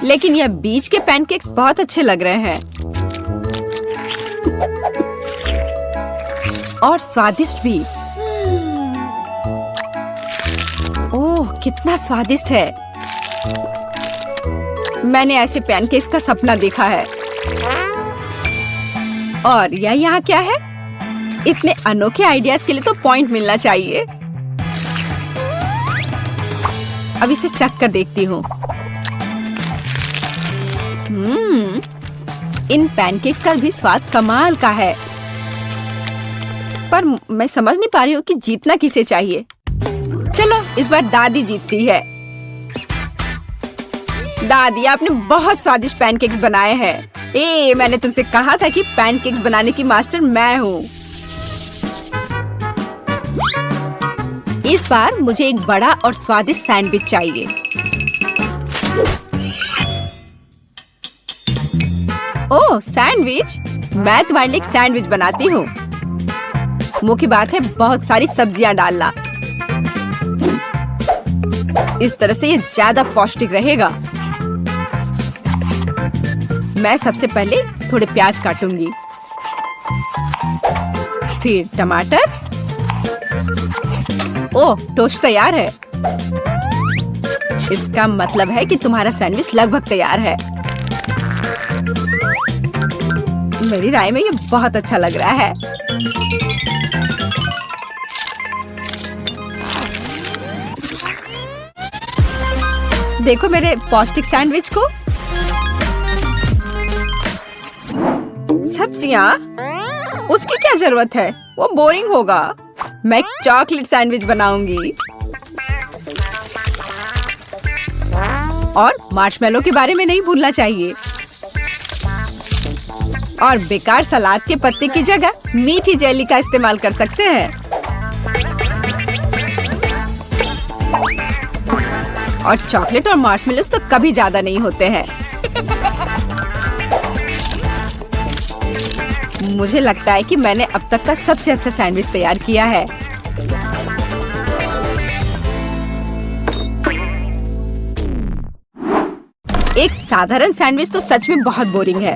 A: लेकिन यह बीच के पैनकेक्स बहुत अच्छे लग रहे हैं और स्वादिष्ट भी। ओह, कितना स्वादिष्ट है। मैंने ऐसे पैनकेक्स का सपना देखा है। और यह यहाँ क्या है? इतने अनोखे आइडियाज के लिए तो पॉइंट मिलना चाहिए। अब इसे चख कर देखती हूँ। इन पैनकेक्स का भी स्वाद कमाल का है। पर मैं समझ नहीं पा रही हूँ कि जीतना किसे चाहिए। चलो, इस बार दादी जीतती है। दादी, आपने बहुत स्वादिष्ट पैनकेक्स बनाए हैं। मैंने तुमसे कहा था कि पैनकेक्स बनाने की मास्टर मैं हूँ। इस बार मुझे एक बड़ा और स्वादिष्ट सैंडविच चाहिए। ओह, सैंडविच! मैं तुम्हारे लिए एक सैंडविच बनाती हूँ। मुख्य बात है बहुत सारी सब्जियाँ डालना। इस तरह से ये ज्यादा पौष्टिक रहेगा। मैं सबसे पहले थोड़े प्याज काटूंगी, फिर टमाटर। ओह, टोस्ट तैयार है। इसका मतलब है कि तुम्हारा सैंडविच लगभग तैयार है। मेरी राय में ये बहुत अच्छा लग रहा है। देखो मेरे पौष्टिक सैंडविच को। सब्जियाँ? उसकी क्या जरूरत है? वो बोरिंग होगा। मैं चॉकलेट सैंडविच बनाऊंगी। और मार्शमेलो के बारे में नहीं भूलना चाहिए। और बेकार सलाद के पत्ते की जगह मीठी जेली का इस्तेमाल कर सकते हैं। और चॉकलेट और मार्शमेलोस तो कभी ज्यादा नहीं होते हैं। मुझे लगता है कि मैंने अब तक का सबसे अच्छा सैंडविच तैयार किया है। एक साधारण सैंडविच तो सच में बहुत बोरिंग है।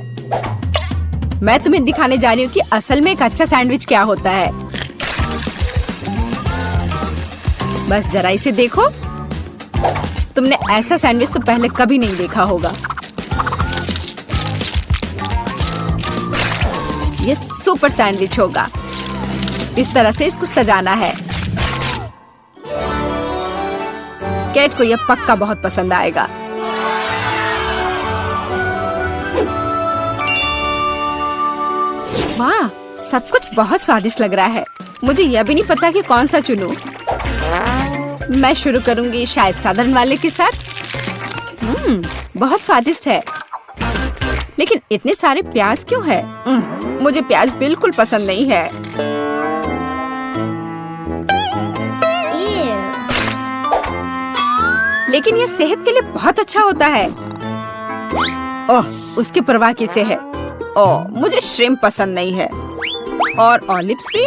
A: मैं तुम्हें दिखाने जा रही हूँ कि असल में एक अच्छा सैंडविच क्या होता है। बस जरा इसे देखो। तुमने ऐसा सैंडविच तो पहले कभी नहीं देखा होगा। ये सुपर सैंडविच होगा। इस तरह से इसको सजाना है। कैट को यह पक्का बहुत पसंद आएगा। वाह, सब कुछ बहुत स्वादिष्ट लग रहा है। मुझे यह भी नहीं पता कि कौन सा चुनूं। मैं शुरू करूंगी शायद साधारण वाले के साथ। बहुत स्वादिष्ट है। लेकिन इतने सारे प्याज क्यों है? मुझे प्याज बिल्कुल पसंद नहीं है। लेकिन ये सेहत के लिए बहुत अच्छा होता है। ओह, उसकी परवाह किसे है? ओह, मुझे श्रिम्प पसंद नहीं है। और ऑलिव्स भी।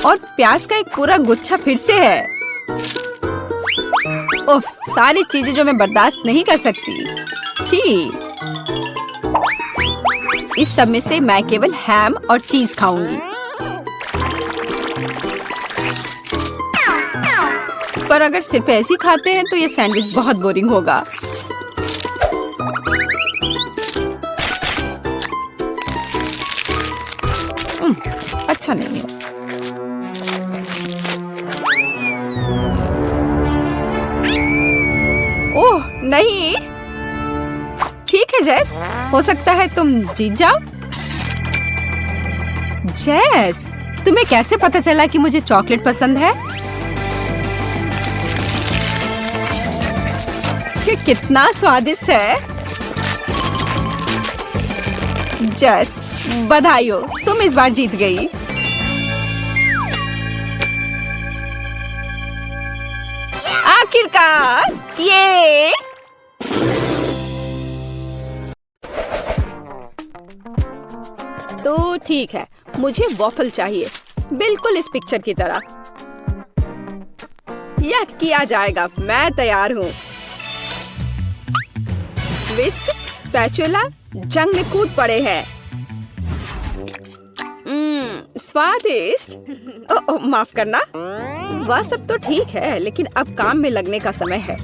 A: और प्याज का एक पूरा गुच्छा फिर से है। उफ, सारी चीजें जो मैं बर्दाश्त नहीं कर सकती। छी। इस सब में से मैं केवल हैम और चीज खाऊंगी। पर अगर सिर्फ ऐसे ही खाते हैं तो ये सैंडविच बहुत बोरिंग होगा। अच्छा नहीं है। ओह नहीं। ठीक है जेस, हो सकता है तुम जीत जाओ। जेस, तुम्हें कैसे पता चला कि मुझे चॉकलेट पसंद है? ये कितना स्वादिष्ट है। जेस, बधाई हो, तुम इस बार जीत गई। आखिरकार, ये तो ठीक है, मुझे वॉफल चाहिए, बिल्कुल इस पिक्चर की तरह। यह किया जाएगा, मैं तैयार हूँ। विस्क, स्पैचुला जंग में कूद पड़े हैं। स्वादिष्ट। माफ करना। वह सब तो ठीक है, लेकिन अब काम में लगने का समय है।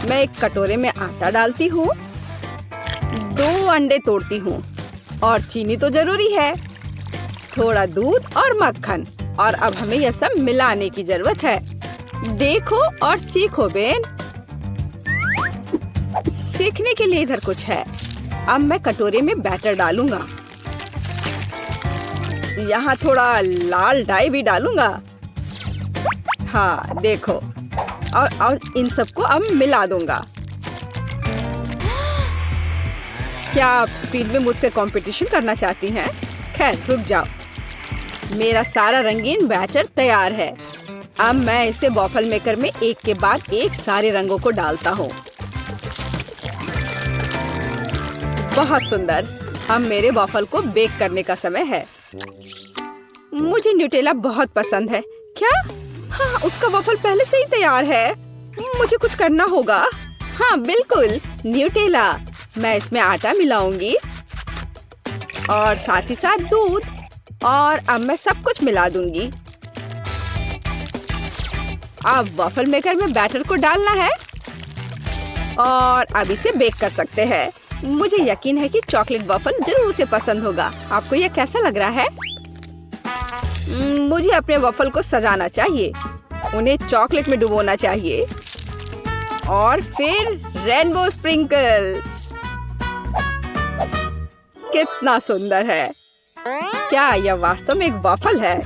A: मैं एक कटोरे में आटा डालती हूँ, 2 अंडे तोड़ती हूँ, और चीनी तो जरूरी है, थोड़ा दूध और मक्खन। और अब हमें यह सब मिलाने की जरूरत है। देखो और सीखो बेन। सीखने के लिए इधर कुछ है। अब मैं कटोरे में बैटर डालूंगा। यहाँ थोड़ा लाल डाई भी डालूंगा। हाँ देखो, और इन सबको अब मिला दूंगा। क्या आप स्पीड में मुझसे कंपटीशन करना चाहती हैं? खैर रुक जाओ, मेरा सारा रंगीन बैटर तैयार है। अब मैं इसे वॉफल मेकर में एक के बाद एक सारे रंगों को डालता हूँ। बहुत सुंदर। अब मेरे वॉफल को बेक करने का समय है। मुझे न्यूटेला बहुत पसंद है। क्या? हाँ, उसका वॉफल पहले से ही तैयार है। मुझे कुछ करना होगा। हाँ बिल्कुल, न्यूटेला। मैं इसमें आटा मिलाऊंगी और साथ ही साथ दूध, और अब मैं सब कुछ मिला दूंगी। अब वॉफल मेकर में बैटर को डालना है और अब इसे बेक कर सकते हैं। मुझे यकीन है कि चॉकलेट वॉफल जरूर उसे पसंद होगा। आपको यह कैसा लग रहा है? मुझे अपने वॉफल को सजाना चाहिए। उन्हें चॉकलेट में डुबोना चाहिए और फिर रेनबो स्प्रिंकल। कितना सुंदर है! क्या यह वास्तव में एक वॉफल है?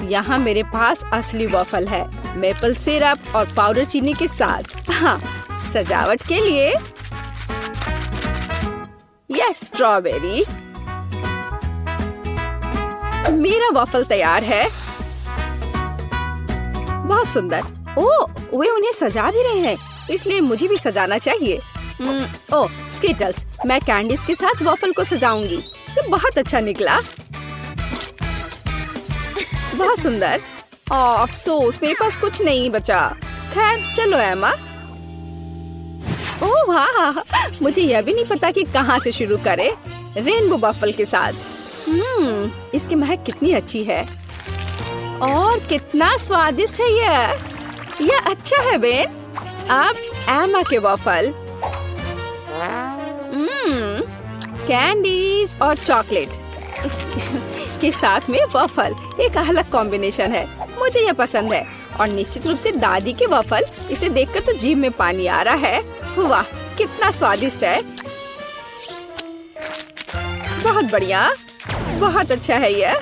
A: यहाँ मेरे पास असली वॉफल है, मेपल सिरप और पाउडर चीनी के साथ। हाँ, सजावट के लिए यह स्ट्रॉबेरी। मेरा वॉफल तैयार है। बहुत सुंदर। ओह, वे उन्हें सजा भी रहे हैं, इसलिए मुझे भी सजाना चाहिए। ओह, स्किटल्स। मैं कैंडीज के साथ वॉफल को सजाऊंगी। ये बहुत अच्छा निकला। बहुत सुंदर। अफसोस, मेरे पास कुछ नहीं बचा। खैर, चलो एमा। ओह वाह, मुझे यह भी नहीं पता कि कहाँ से शुरू करें। रेनबो वॉफल के साथ। इसकी महक कितनी अच्छी है और कितना स्वादिष्ट है यह अच्छा है बेन। अब एमा के वॉफल। कैंडीज और चॉकलेट के साथ में वॉफल एक अलग कॉम्बिनेशन है। मुझे यह पसंद है और निश्चित रूप से दादी के वॉफल। इसे देखकर तो जीभ में पानी आ रहा है। वाह, कितना स्वादिष्ट है। बहुत बढ़िया, बहुत अच्छा है यह।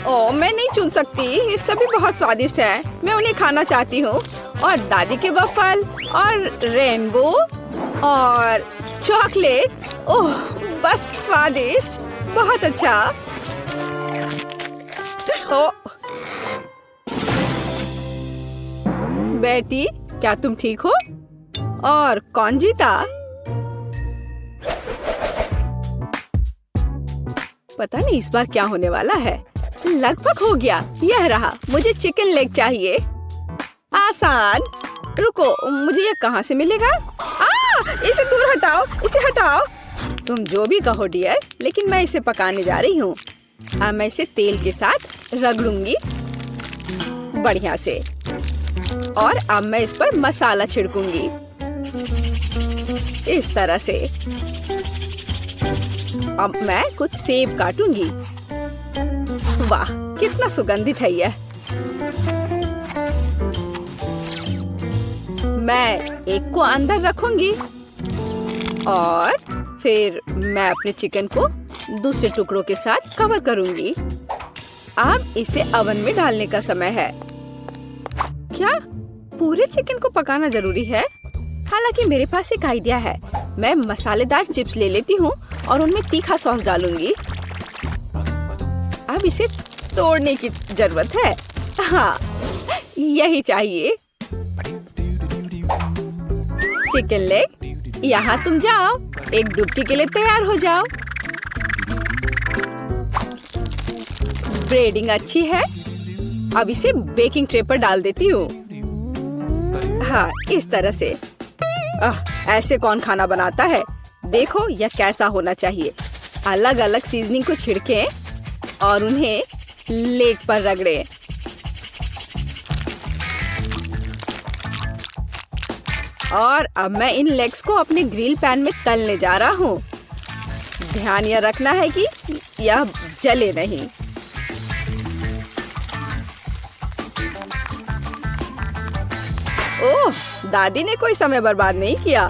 A: ओह, मैं नहीं चुन सकती, ये सभी बहुत स्वादिष्ट है। मैं उन्हें खाना चाहती हूँ। और दादी के वॉफल और रेनबो और चॉकलेट। ओह, बस स्वादिष्ट, बहुत अच्छा। ओह बेटी, क्या तुम ठीक हो? और कौन जीता? पता नहीं इस बार क्या होने वाला है। लगभग हो गया। यह रहा। मुझे चिकन लेग चाहिए। आसान। रुको, मुझे यह कहाँ से मिलेगा? इसे दूर हटाओ, इसे हटाओ। तुम जो भी कहो डियर, लेकिन मैं इसे पकाने जा रही हूँ। अब मैं इसे तेल के साथ रगड़ूंगी बढ़िया से, और अब मैं इस पर मसाला छिड़कूंगी इस तरह से। अब मैं कुछ सेब काटूंगी। वाह, कितना सुगंधित है यह। मैं एक को अंदर रखूंगी और फिर मैं अपने चिकन को दूसरे टुकड़ों के साथ कवर करूंगी। अब इसे ओवन में डालने का समय है। क्या पूरे चिकन को पकाना जरूरी है? हालांकि मेरे पास एक आइडिया है। मैं मसालेदार चिप्स ले लेती हूँ और उनमें तीखा सॉस डालूंगी। अब इसे तोड़ने की जरूरत है। हाँ, यही चाहिए। चिकन लेग, यहाँ तुम जाओ, एक डुबकी के लिए तैयार हो जाओ। ब्रेडिंग अच्छी है। अब इसे बेकिंग ट्रे पर डाल देती हूँ। हाँ, इस तरह से। ऐसे कौन खाना बनाता है? देखो यह कैसा होना चाहिए। अलग अलग सीजनिंग को छिड़कें और उन्हें लेग पर रगड़ें। और अब मैं इन लेग्स को अपने ग्रिल पैन में तलने जा रहा हूँ। ध्यान यह रखना है कि यह जले नहीं। ओह, दादी ने कोई समय बर्बाद नहीं किया।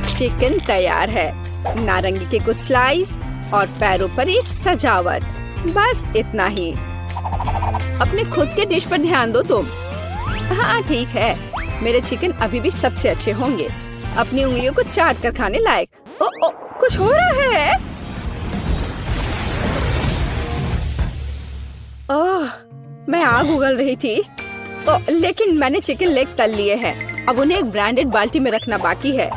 A: चिकन तैयार है। नारंगी के कुछ स्लाइस और पैरों पर एक सजावट। बस इतना ही। अपने खुद के डिश पर ध्यान दो तुम। हाँ ठीक है, मेरे चिकन अभी भी सबसे अच्छे होंगे। अपनी उंगलियों को चाट कर खाने लायक। ओ, कुछ हो रहा है। ओह, मैं आग उगल रही थी। लेकिन मैंने चिकन लेग तल लिए हैं। अब उन्हें एक ब्रांडेड बाल्टी में रखना बाकी है।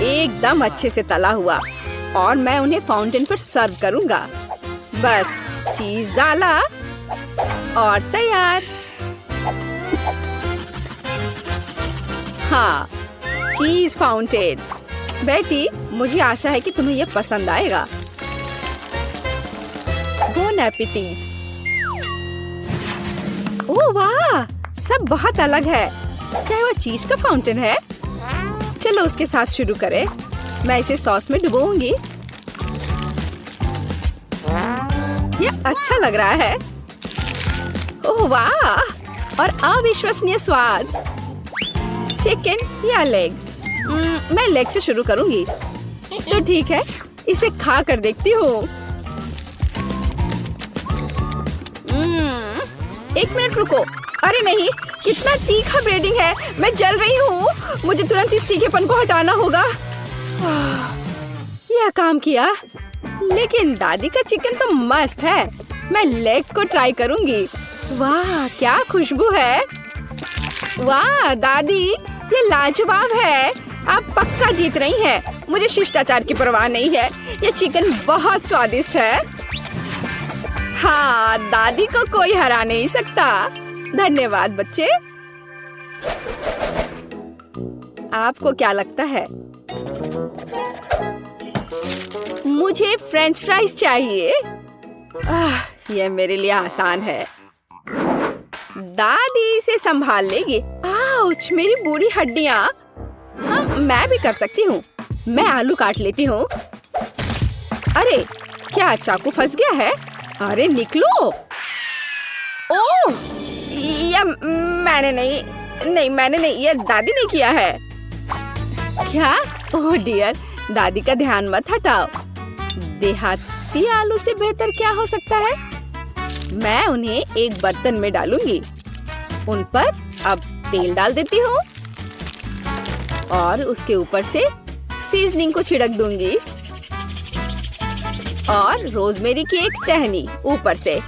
A: एकदम अच्छे से तला हुआ, और मैं उन्हें फाउंटेन पर सर्व करूंगा। बस चीज डाला और तैयार। हाँ, चीज फाउंटेन। बेटी, मुझे आशा है कि तुम्हें यह पसंद आएगा। Bone appétit. ओह वाह, सब बहुत अलग है। क्या वो चीज का फाउंटेन है? चलो उसके साथ शुरू करें। मैं इसे सॉस में डुबोऊंगी। यह अच्छा लग रहा है। ओह वाह, और अविश्वसनीय स्वाद। चिकन या लेग? मैं लेग से शुरू करूंगी। तो ठीक है, इसे खा कर देखती हूँ। एक मिनट रुको। अरे नहीं, कितना तीखा ब्रेडिंग है। मैं जल रही हूँ। मुझे तुरंत इस तीखेपन को हटाना होगा। यह काम किया। लेकिन दादी का चिकन तो मस्त है। मैं लेग को ट्राई करूंगी। वाह, क्या खुशबू है। वाह दादी, ये लाजवाब है। आप पक्का जीत रही हैं। मुझे शिष्टाचार की परवाह नहीं है। ये चिकन बहुत स्वादिष्ट है। हाँ, दादी को कोई हरा नहीं सकता। धन्यवाद बच्चे। आपको क्या लगता है? मुझे फ्रेंच फ्राइज चाहिए। यह मेरे लिए आसान है। दादी इसे संभाल लेगी। आउच, मेरी बूढ़ी हड्डियां। हाँ, मैं भी कर सकती हूँ। मैं आलू काट लेती हूँ। अरे, क्या चाकू फंस गया है? अरे निकलो। ओह, यह मैंने नहीं, यह दादी ने किया है। क्या? ओह डियर, दादी का ध्यान मत हटाओ। देहाती आलू से बेहतर क्या हो सकता है? मैं उन्हें एक बर्तन में डालूंगी। उन पर अब तेल डाल देती हूँ और उसके ऊपर से सीजनिंग को छिड़क दूंगी और रोजमेरी की एक टहनी ऊपर से।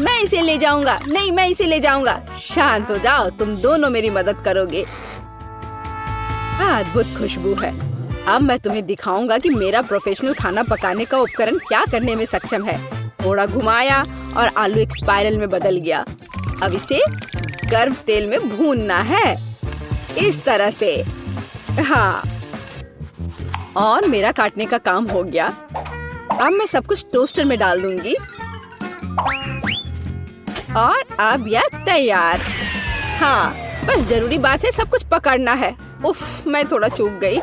A: मैं इसे ले जाऊंगा। नहीं, मैं इसे ले जाऊंगा। शांत हो जाओ, तुम दोनों मेरी मदद करोगे। अद्भुत खुशबू है। अब मैं तुम्हें दिखाऊंगा कि मेरा प्रोफेशनल खाना पकाने का उपकरण क्या करने में सक्षम है। थोड़ा घुमाया और आलू एक स्पाइरल में बदल गया। अब इसे गर्म तेल में भूनना है, इस तरह से। हाँ, और मेरा काटने का काम हो गया। अब मैं सब कुछ टोस्टर में डाल दूंगी और अब यह तैयार। हाँ, बस जरूरी बात है सब कुछ पकड़ना है। उफ, मैं थोड़ा चूक गई।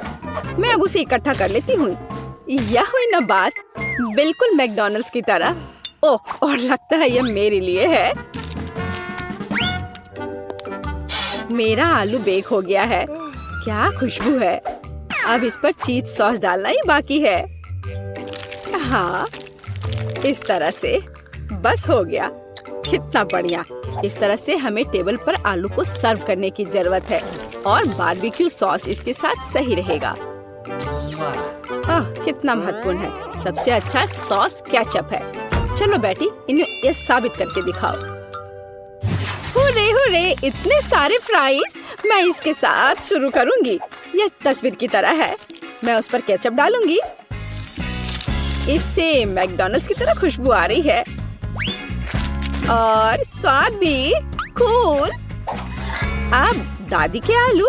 A: मैं अब उसे इकट्ठा कर लेती हूँ। यह हुई ना बात, बिल्कुल मैकडॉनल्ड्स की तरह। ओह, और लगता है यह मेरे लिए है। मेरा आलू बेक हो गया है। क्या खुशबू है। अब इस पर चीज सॉस डालना ही बाकी है। हाँ, इस तरह से बस हो गया। कितना बढ़िया। इस तरह से हमें टेबल पर आलू को सर्व करने की जरूरत है और बारबेक्यू सॉस इसके साथ सही रहेगा। कितना महत्वपूर्ण है। सबसे अच्छा सॉस केचप है। चलो बेटी, इन्हें ये साबित करके दिखाओ। हुर्रे हुर्रे, इतने सारे फ्राइज। मैं इसके साथ शुरू करूंगी। यह तस्वीर की तरह है। मैं उस पर केचप डालूंगी। इससे मैकडॉनल्ड्स की तरह खुशबू आ रही है और स्वाद भी कूल। अब दादी के आलू।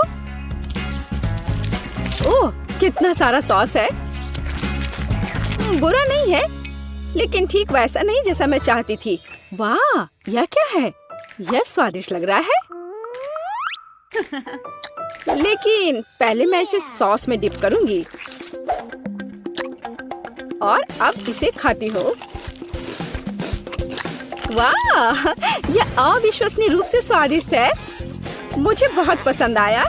A: ओह, कितना सारा सॉस है। बुरा नहीं है, लेकिन ठीक वैसा नहीं जैसा मैं चाहती थी। वाह, यह क्या है? यह स्वादिष्ट लग रहा है। लेकिन पहले मैं इसे सॉस में डिप करूंगी और अब इसे खाती हूँ। वाह, यह अविश्वसनीय रूप से स्वादिष्ट है। मुझे बहुत पसंद आया।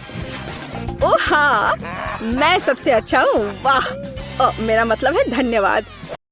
A: ओह हाँ, मैं सबसे अच्छा हूँ। वाह, मेरा मतलब है धन्यवाद।